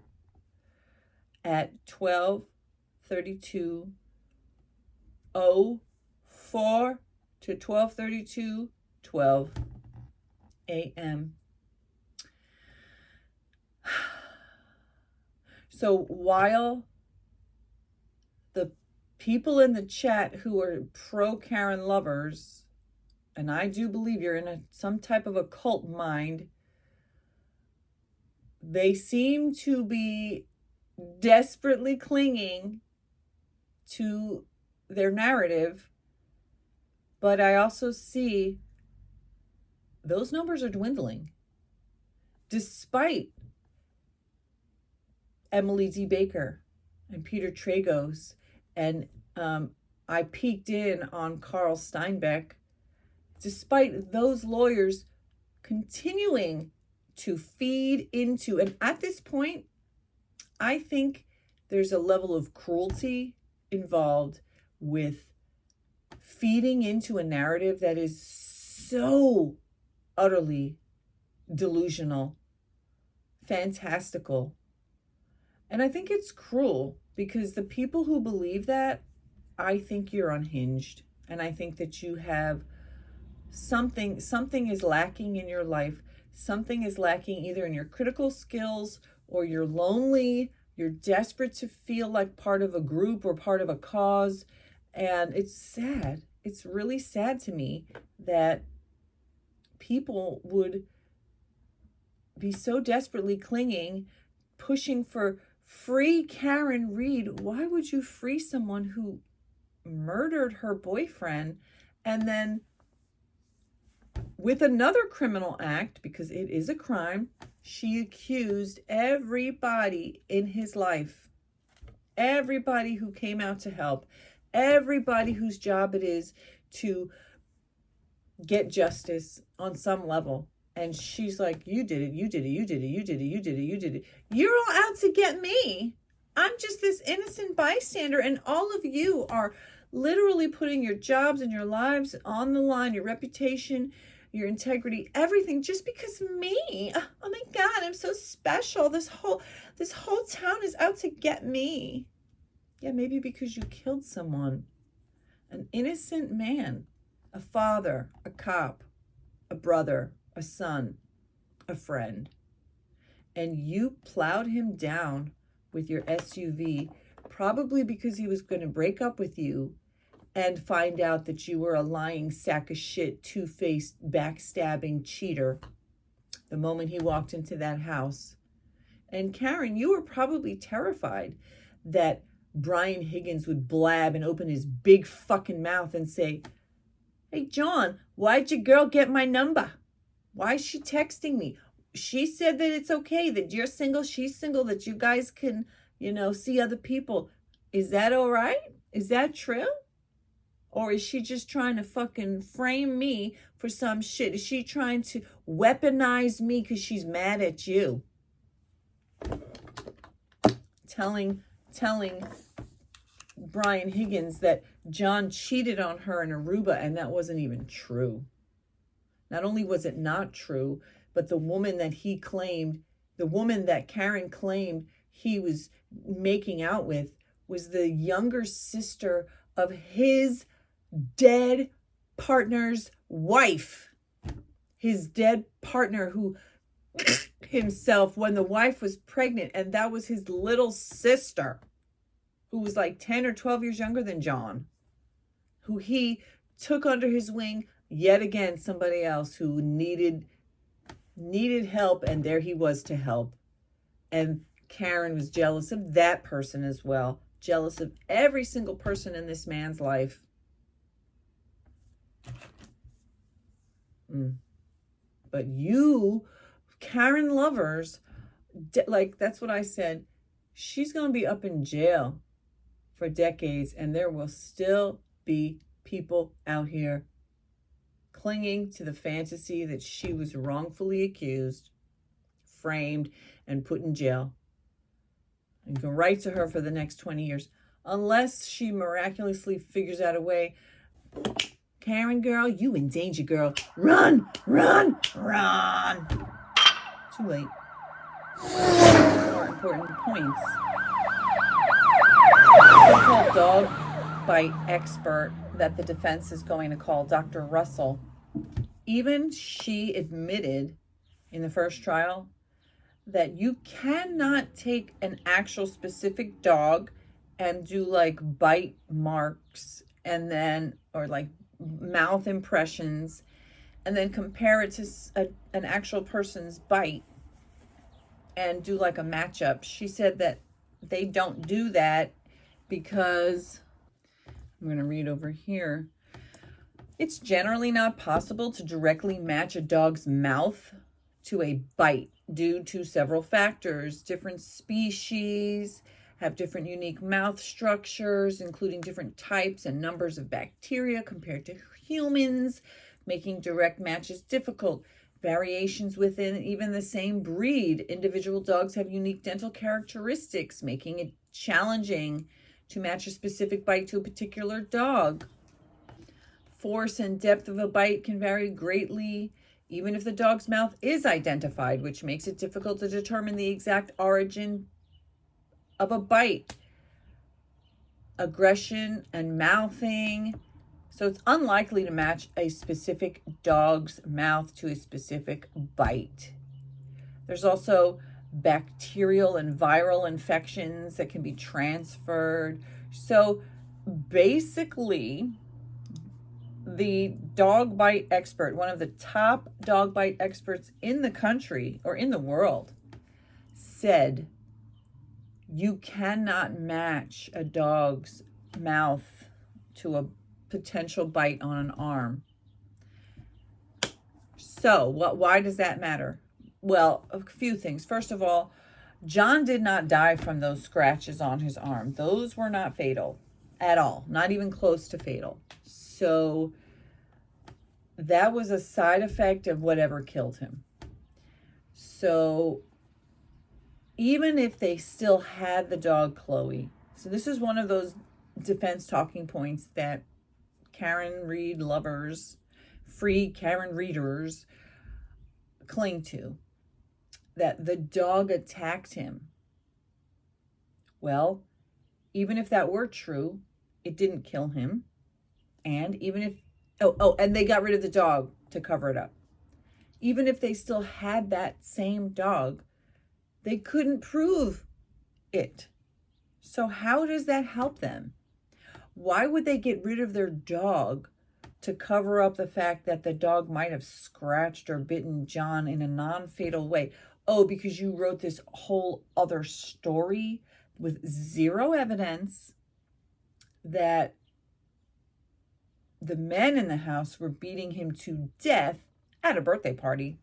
at 12:32:04 to 12:32:12 a.m. So while the people in the chat who are pro Karen lovers, and I do believe you're in some type of a cult mind, they seem to be desperately clinging to their narrative. But I also see those numbers are dwindling. Despite Emily D. Baker and Peter Tragos, and I peeked in on Carl Steinbeck, despite those lawyers continuing to feed into, and at this point, I think there's a level of cruelty involved with feeding into a narrative that is so utterly delusional, fantastical. And I think it's cruel, because the people who believe that, I think you're unhinged. And I think that you have something is lacking in your life. Something is lacking either in your critical skills, or you're lonely, you're desperate to feel like part of a group or part of a cause. And it's sad. It's really sad to me that people would be so desperately clinging, pushing for free Karen Reed. Why would you free someone who murdered her boyfriend, and then with another criminal act, because it is a crime, she accused everybody in his life, everybody who came out to help, everybody whose job it is to get justice on some level. And she's like, you did it, you did it, you did it, you did it, you did it, you did it. You're all out to get me. I'm just this innocent bystander, and all of you are literally putting your jobs and your lives on the line, your reputation, your integrity, everything, just because of me. Oh my God, I'm so special. This whole town is out to get me. Yeah, maybe because you killed someone, an innocent man, a father, a cop, a brother, a son, a friend, and you plowed him down with your SUV, probably because he was going to break up with you and find out that you were a lying sack of shit, two-faced, backstabbing cheater the moment he walked into that house. And Karen, you were probably terrified that Brian Higgins would blab and open his big fucking mouth and say, hey, John, why'd your girl get my number? Why is she texting me? She said that it's okay, that you're single, she's single, that you guys can, see other people. Is that all right? Is that true? Or is she just trying to fucking frame me for some shit? Is she trying to weaponize me because she's mad at you? Telling Brian Higgins that John cheated on her in Aruba, and that wasn't even true. Not only was it not true, but the woman that Karen claimed he was making out with was the younger sister of his dead partner's wife. His dead partner who himself when the wife was pregnant, and that was his little sister, who was like 10 or 12 years younger than John, who he took under his wing. Yet again, somebody else who needed help, and there he was to help. And Karen was jealous of that person as well, jealous of every single person in this man's life. But you, Karen lovers, that's what I said, she's going to be up in jail for decades, and there will still be people out here clinging to the fantasy that she was wrongfully accused, framed, and put in jail. And go right to her for the next 20 years. Unless she miraculously figures out a way. Karen girl, you in danger, girl. Run, run, run. Too late. More important points. So-called dog bite expert that the defense is going to call Dr. Russell. Even she admitted in the first trial that you cannot take an actual specific dog and do like bite marks and then, or like mouth impressions, and then compare it to an actual person's bite and do like a matchup. She said that they don't do that because, I'm going to read over here, it's generally not possible to directly match a dog's mouth to a bite due to several factors. Different species have different unique mouth structures, including different types and numbers of bacteria compared to humans, making direct matches difficult. Variations within even the same breed. Individual dogs have unique dental characteristics, making it challenging to match a specific bite to a particular dog. force and depth of a bite can vary greatly, even if the dog's mouth is identified, which makes it difficult to determine the exact origin of a bite. Aggression and mouthing. So it's unlikely to match a specific dog's mouth to a specific bite. There's also bacterial and viral infections that can be transferred. So basically, the dog bite expert, one of the top dog bite experts in the country or in the world, said you cannot match a dog's mouth to a potential bite on an arm. So why does that matter? Well, a few things. First of all, John did not die from those scratches on his arm. Those were not fatal at all, not even close to fatal. So that was a side effect of whatever killed him. So even if they still had the dog Chloe, so this is one of those defense talking points that Karen Read lovers, free Karen readers cling to, that the dog attacked him. Well, even if that were true, it didn't kill him. And even if, and they got rid of the dog to cover it up. Even if they still had that same dog, they couldn't prove it. So how does that help them? Why would they get rid of their dog to cover up the fact that the dog might have scratched or bitten John in a non-fatal way? Oh, because you wrote this whole other story with zero evidence that the men in the house were beating him to death at a birthday party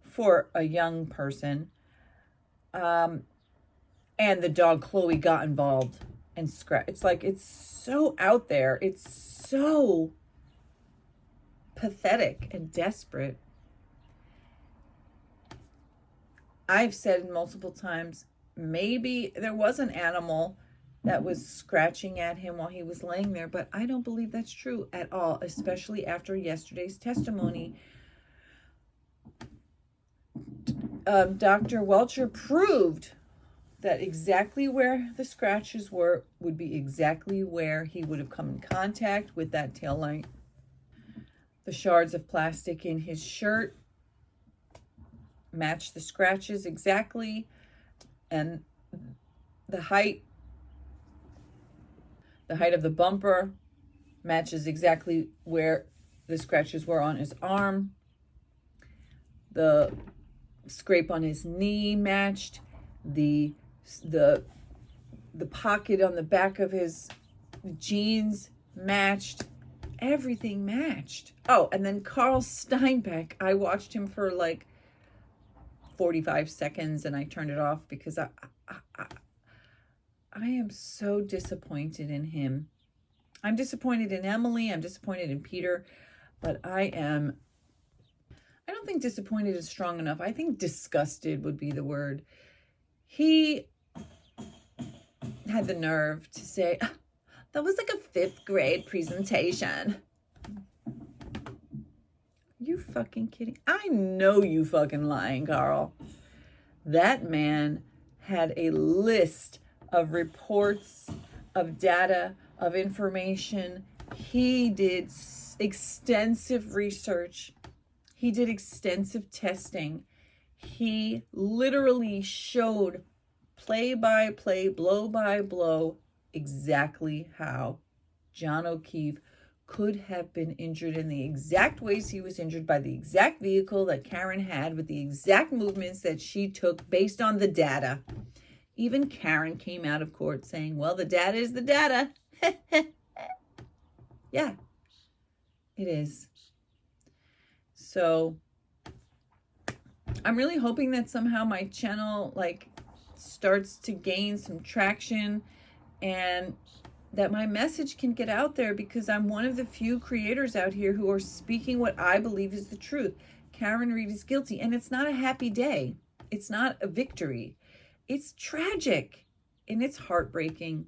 for a young person. And the dog Chloe got involved and scratched. It's like, it's so out there. It's so pathetic and desperate. I've said multiple times, maybe there was an animal that was scratching at him while he was laying there, but I don't believe that's true at all, especially after yesterday's testimony. Dr. Welcher proved that exactly where the scratches were would be exactly where he would have come in contact with that tail light. The shards of plastic in his shirt matched the scratches exactly, and the height of the bumper matches exactly where the scratches were on his arm. The scrape on his knee matched. The pocket on the back of his jeans matched. Everything matched. Oh, and then Carl Steinbeck, I watched him for like 45 seconds and I turned it off because I am so disappointed in him. I'm disappointed in Emily. I'm disappointed in Peter, but I don't think disappointed is strong enough. I think disgusted would be the word. He had the nerve to say, that was like a 5th grade presentation. You fucking kidding? I know you fucking lying, Carl. That man had a list of reports, of data, of information. He did extensive research. He did extensive testing. He literally showed play by play, blow by blow, exactly how John O'Keefe could have been injured in the exact ways he was injured by the exact vehicle that Karen had with the exact movements that she took based on the data. Even Karen came out of court saying, well, the data is the data. Yeah, it is. So I'm really hoping that somehow my channel starts to gain some traction and that my message can get out there, because I'm one of the few creators out here who are speaking what I believe is the truth. Karen Read is guilty, and it's not a happy day. It's not a victory. It's tragic and it's heartbreaking.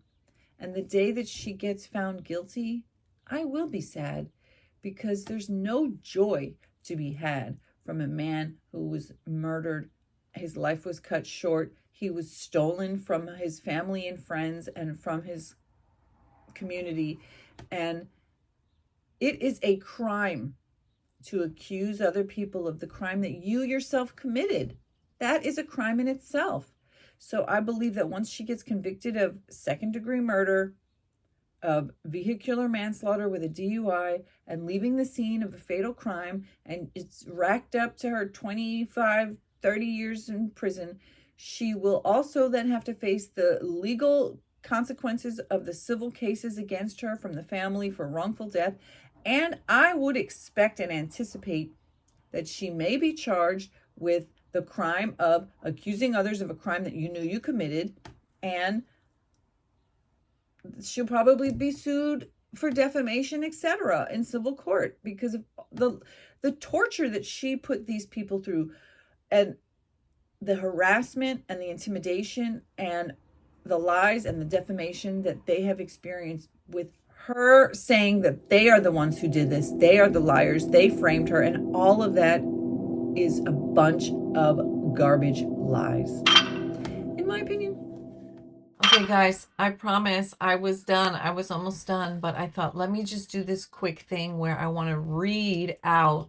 And the day that she gets found guilty, I will be sad, because there's no joy to be had from a man who was murdered. His life was cut short. He was stolen from his family and friends and from his community. And it is a crime to accuse other people of the crime that you yourself committed. That is a crime in itself. So I believe that once she gets convicted of second-degree murder, of vehicular manslaughter with a DUI, and leaving the scene of a fatal crime, and it's racked up to her 25, 30 years in prison, she will also then have to face the legal consequences of the civil cases against her from the family for wrongful death. And I would expect and anticipate that she may be charged with the crime of accusing others of a crime that you knew you committed, and she'll probably be sued for defamation, etc., in civil court because of the torture that she put these people through, and the harassment and the intimidation and the lies and the defamation that they have experienced, with her saying that they are the ones who did this, they are the liars, they framed her, and all of that is a bunch of garbage lies, in my opinion. Okay, guys, I promise I was done. I was almost done, but I thought, let me just do this quick thing where I want to read out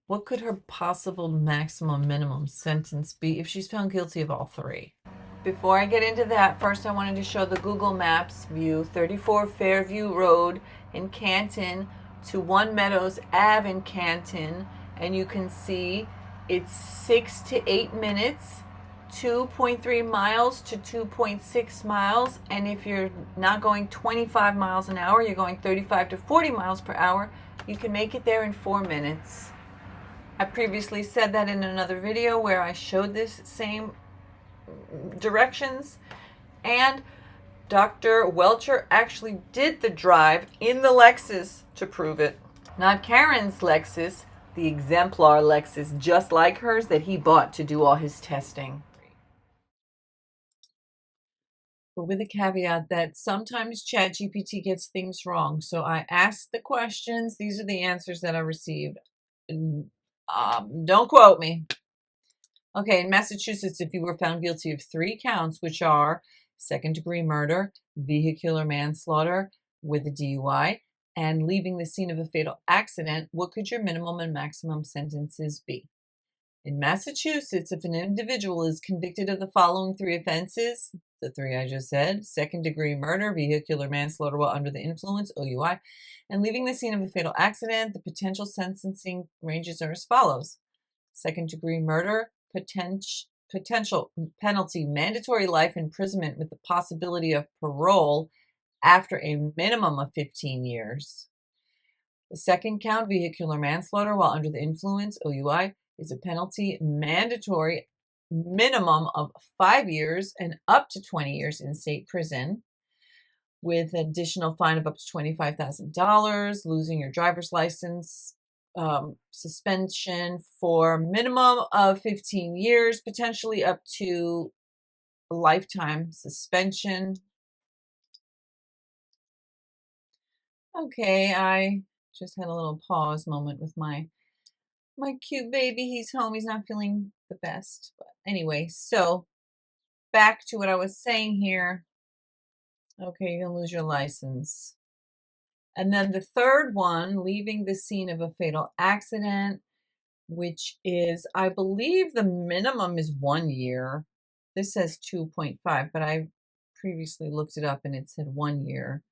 what could her possible maximum minimum sentence be if she's found guilty of all three. Before I get into that, first I wanted to show the Google Maps view, 34 Fairview Road in Canton to 1 Meadows Ave in Canton, and you can see it's 6 to 8 minutes, 2.3 miles to 2.6 miles, and if you're not going 25 miles an hour, you're going 35 to 40 miles per hour, you can make it there in 4 minutes. I previously said that in another video where I showed this same directions, and Dr. Welcher actually did the drive in the Lexus to prove it. Not Karen's Lexus, the exemplar Lexus just like hers that he bought to do all his testing. But with the caveat that sometimes ChatGPT gets things wrong. So I asked the questions. These are the answers that I received. Don't quote me. Okay, in Massachusetts, if you were found guilty of 3 counts, which are second-degree murder, vehicular manslaughter with a DUI, and leaving the scene of a fatal accident, what could your minimum and maximum sentences be? In Massachusetts, if an individual is convicted of the following 3 offenses, the 3 I just said, second-degree murder, vehicular manslaughter while under the influence, OUI, and leaving the scene of a fatal accident, the potential sentencing ranges are as follows. Second-degree murder, potential penalty, mandatory life imprisonment with the possibility of parole after a minimum of 15 years. The second count, vehicular manslaughter while under the influence, OUI, is a penalty mandatory minimum of 5 years and up to 20 years in state prison, with an additional fine of up to $25,000, losing your driver's license, suspension for minimum of 15 years, potentially up to a lifetime suspension. Okay, I just had a little pause moment with my cute baby. He's home. He's not feeling the best. But anyway, so back to what I was saying here. Okay, you're going to lose your license. And then the third one, leaving the scene of a fatal accident, which is, I believe the minimum is 1 year. This says 2.5, but I previously looked it up and it said 1 year,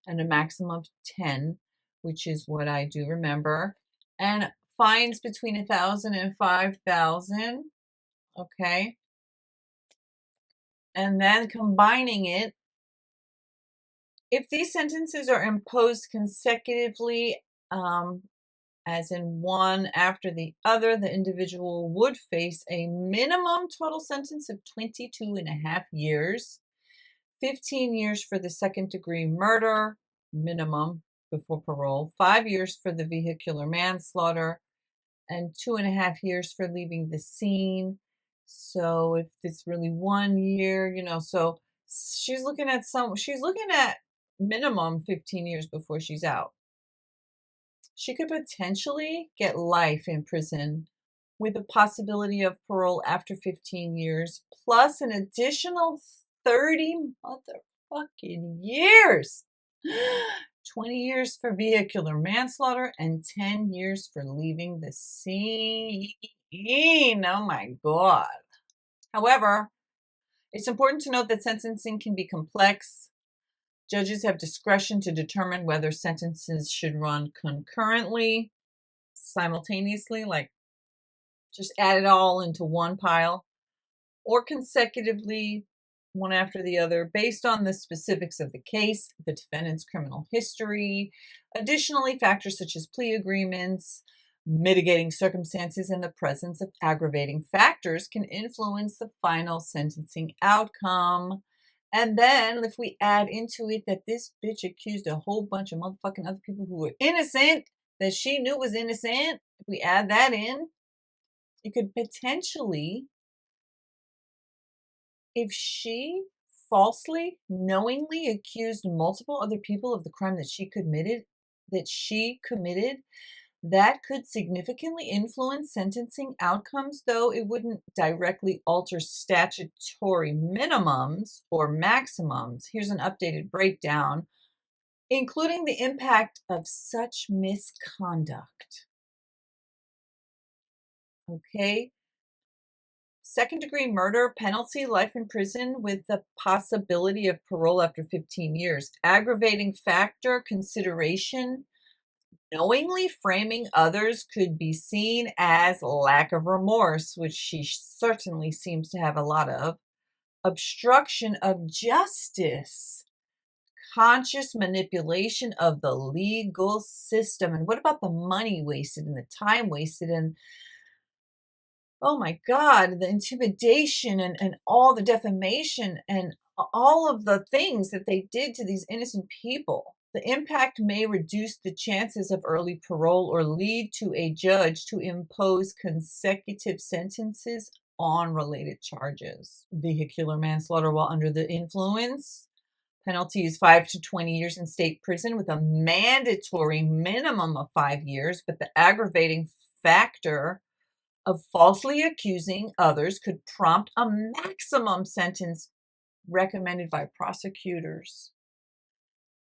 and a maximum of 10, which is what I do remember. And fines between 1,000 and 5,000. Okay. And then combining it, if these sentences are imposed consecutively, as in one after the other, the individual would face a minimum total sentence of 22.5 years, 15 years for the second-degree murder, minimum before parole, 5 years for the vehicular manslaughter, and 2.5 years for leaving the scene. So if it's really 1 year, so she's looking at minimum 15 years before she's out. She could potentially get life in prison with the possibility of parole after 15 years, plus an additional 30 motherfucking years. 20 years for vehicular manslaughter and 10 years for leaving the scene. Oh my God. However, it's important to note that sentencing can be complex. Judges have discretion to determine whether sentences should run concurrently, simultaneously, like just add it all into one pile, or consecutively, one after the other, based on the specifics of the case, the defendant's criminal history. Additionally, factors such as plea agreements, mitigating circumstances, and the presence of aggravating factors can influence the final sentencing outcome. And then, if we add into it that this bitch accused a whole bunch of motherfucking other people who were innocent, that she knew was innocent, if we add that in, it could potentially, if she falsely, knowingly accused multiple other people of the crime that she committed, that could significantly influence sentencing outcomes, though it wouldn't directly alter statutory minimums or maximums. Here's an updated breakdown, including the impact of such misconduct. Okay. Second-degree murder, penalty, life in prison with the possibility of parole after 15 years. Aggravating factor consideration, knowingly framing others could be seen as lack of remorse, which she certainly seems to have a lot of. Obstruction of justice, conscious manipulation of the legal system. And what about the money wasted and the time wasted and oh my God, the intimidation and all the defamation and all of the things that they did to these innocent people. The impact may reduce the chances of early parole or lead to a judge to impose consecutive sentences on related charges. Vehicular manslaughter while under the influence. Penalty is 5 to 20 years in state prison with a mandatory minimum of 5 years, but the aggravating factor of falsely accusing others could prompt a maximum sentence recommended by prosecutors.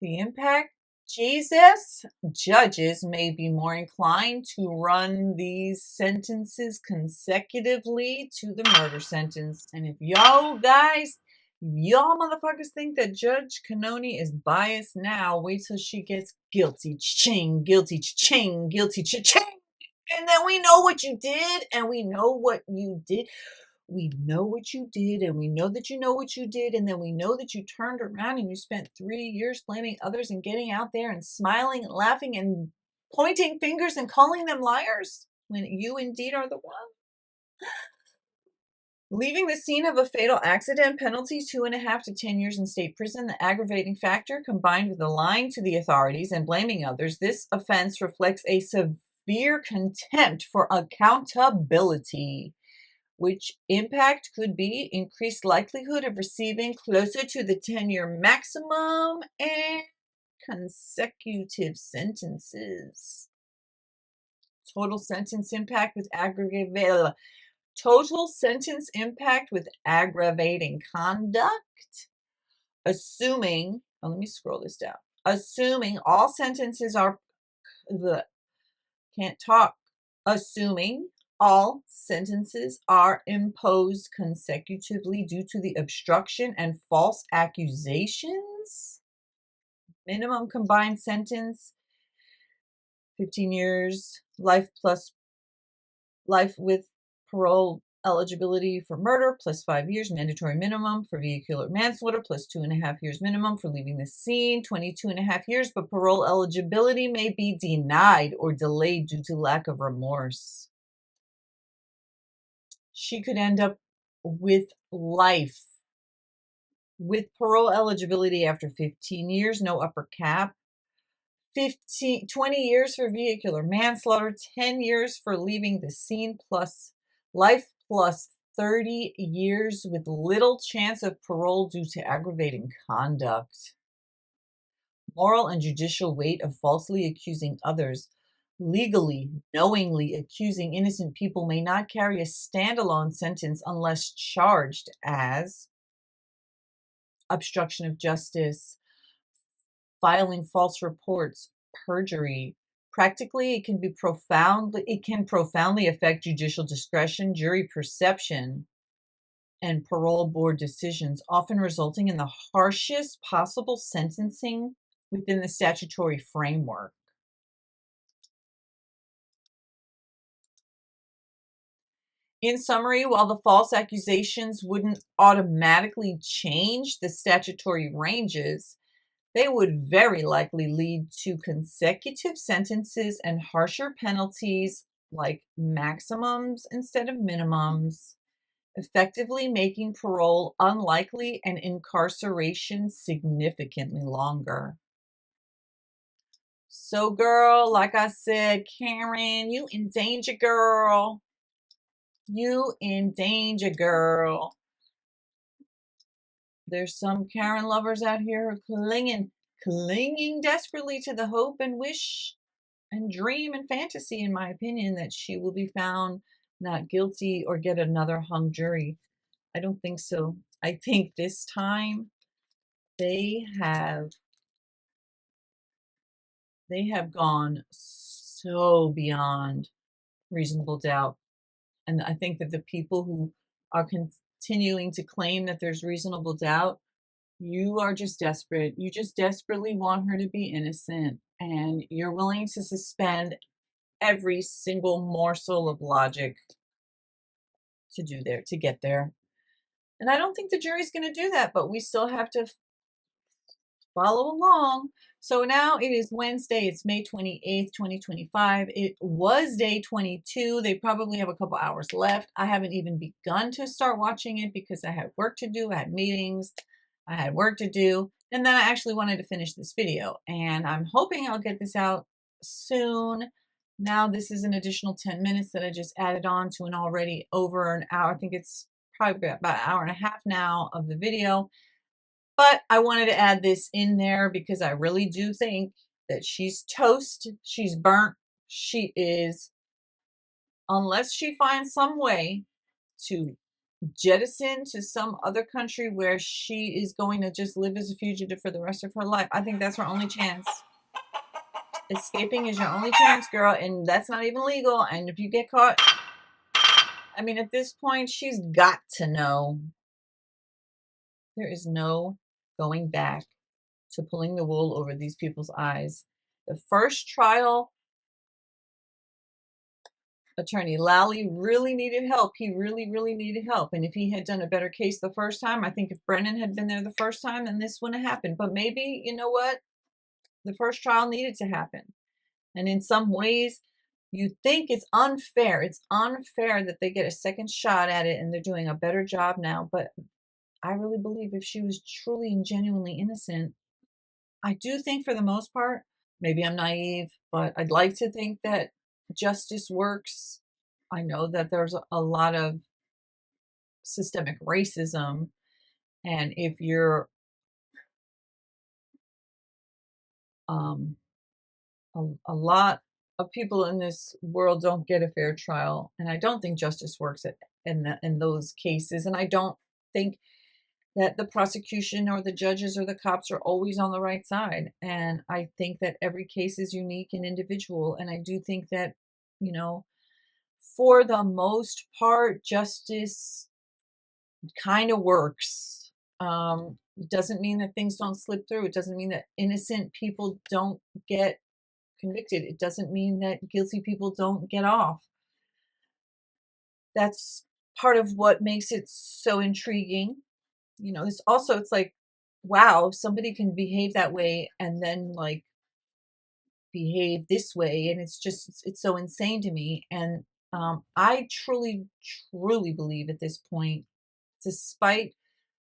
The impact? Jesus, judges may be more inclined to run these sentences consecutively to the murder sentence. And if y'all motherfuckers think that Judge Canoni is biased now, wait till she gets guilty, cha-ching, guilty, cha-ching, guilty, cha-ching. And then we know what you did, and we know what you did. We know what you did, and we know that you know what you did, and then we know that you turned around and you spent 3 years blaming others and getting out there and smiling and laughing and pointing fingers and calling them liars when you indeed are the one. Leaving the scene of a fatal accident, penalty 2.5 to 10 years in state prison. The aggravating factor combined with the lying to the authorities and blaming others. This offense reflects a severe contempt for accountability, which impact could be increased likelihood of receiving closer to the 10-year maximum and consecutive sentences. Total sentence impact with aggravating conduct, assuming, let me scroll this down, assuming all sentences are, assuming all sentences are imposed consecutively due to the obstruction and false accusations. Minimum combined sentence, 15 years, life with parole eligibility for murder plus 5 years, mandatory minimum for vehicular manslaughter plus 2.5 years minimum for leaving the scene, 22.5 years, but parole eligibility may be denied or delayed due to lack of remorse. She could end up with life with parole eligibility after 15 years, no upper cap. 20 years for vehicular manslaughter, 10 years for leaving the scene, plus life plus 30 years with little chance of parole due to aggravating conduct. Moral and judicial weight of falsely accusing others. Legally, knowingly accusing innocent people may not carry a standalone sentence unless charged as obstruction of justice, filing false reports, perjury. Practically, it can profoundly affect judicial discretion, jury perception, and parole board decisions, often resulting in the harshest possible sentencing within the statutory framework. In summary, while the false accusations wouldn't automatically change the statutory ranges, they would very likely lead to consecutive sentences and harsher penalties like maximums instead of minimums, effectively making parole unlikely and incarceration significantly longer. So, girl, like I said, Karen, you in danger, girl. You in danger, girl. There's some Karen lovers out here clinging desperately to the hope and wish and dream and fantasy, in my opinion, that she will be found not guilty or get another hung jury. I don't think so. I think this time they have gone so beyond reasonable doubt. And I think that the people who are continuing to claim that there's reasonable doubt, you are just desperate. You just desperately want her to be innocent, and you're willing to suspend every single morsel of logic to get there. And I don't think the jury's going to do that, but we still have to follow along. So now it is Wednesday. It's May 28th, 2025. It was day 22. They probably have a couple hours left. I haven't even begun to start watching it because I had work to do. I had meetings. I had work to do. And then I actually wanted to finish this video. And I'm hoping I'll get this out soon. Now this is an additional 10 minutes that I just added on to an already over an hour. I think it's probably about an hour and a half now of the video. But I wanted to add this in there because I really do think that she's toast. She's burnt. She is, unless she finds some way to jettison to some other country where she is going to just live as a fugitive for the rest of her life. I think that's her only chance. Escaping is your only chance, girl, and that's not even legal. And if you get caught, I mean, at this point, she's got to know. There is no going back to pulling the wool over these people's eyes. The first trial, Attorney Lally really needed help. He really, really needed help. And if he had done a better case the first time, I think if Brennan had been there the first time, then this wouldn't have happened. But maybe, you know what? The first trial needed to happen. And in some ways, you think it's unfair. It's unfair that they get a second shot at it and they're doing a better job now. But I really believe if she was truly and genuinely innocent, I do think for the most part, maybe I'm naive, but I'd like to think that justice works. I know that there's a lot of systemic racism, and if you're a lot of people in this world don't get a fair trial, and I don't think justice works in those cases, and I don't think that the prosecution or the judges or the cops are always on the right side. And I think that every case is unique and individual. And I do think that, you know, for the most part, justice kind of works. It doesn't mean that things don't slip through. It doesn't mean that innocent people don't get convicted. It doesn't mean that guilty people don't get off. That's part of what makes it so intriguing. You know, it's like, wow, somebody can behave that way and then like behave this way. And it's so insane to me. And I truly, truly believe at this point, despite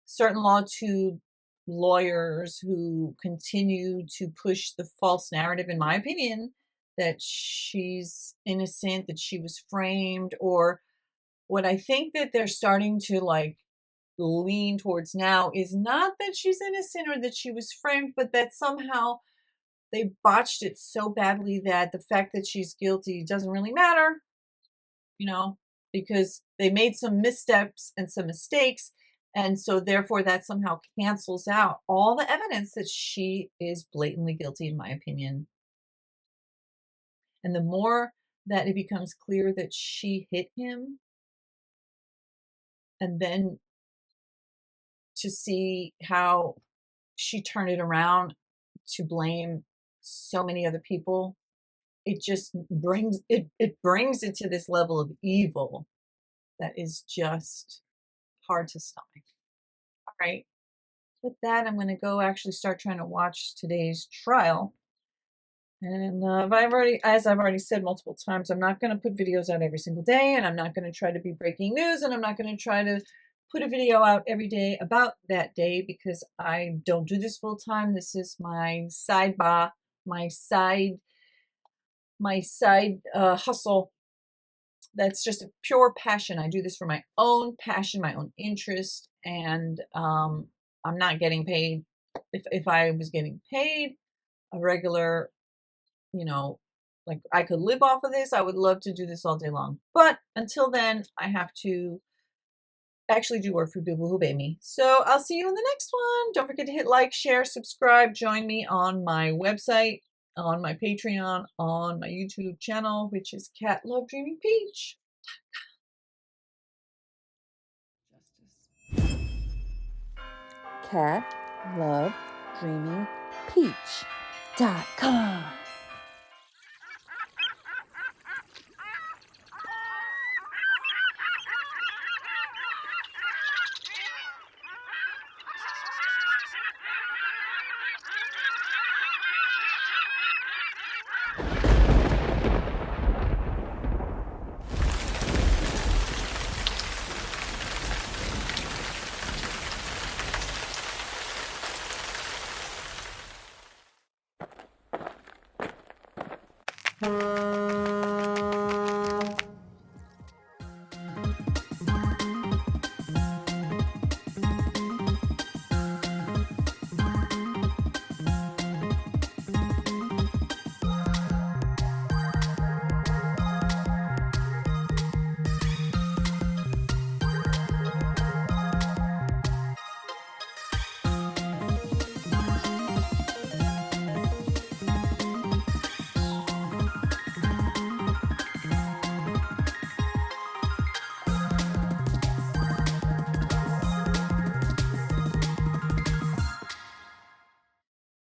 certain Law 2 lawyers who continue to push the false narrative, in my opinion, that she's innocent, that she was framed, or what I think that they're starting to like lean towards now is not that she's innocent or that she was framed, but that somehow they botched it so badly that the fact that she's guilty doesn't really matter, you know, because they made some missteps and some mistakes. And so therefore that somehow cancels out all the evidence that she is blatantly guilty, in my opinion. And the more that it becomes clear that she hit him, and then to see how she turned it around to blame so many other people, it just brings it brings it to this level of evil that is just hard to stomach. All right. With that, I'm going to go actually start trying to watch today's trial. And as I've already said multiple times, I'm not going to put videos out every single day, and I'm not going to try to be breaking news, and I'm not going to try to put a video out every day about that day, because I don't do this full time. This is my sidebar, my side hustle. That's just a pure passion. I do this for my own passion, my own interest, and I'm not getting paid. If I was getting paid a regular, you know, like I could live off of this, I would love to do this all day long. But until then, I have to actually do work for people who pay me. So I'll see you in the next one. Don't forget to hit like, share, subscribe, join me on my website, on my Patreon, on my YouTube channel, which is Cat Love Dreaming Peach. Cat Love Dreaming Peach.com.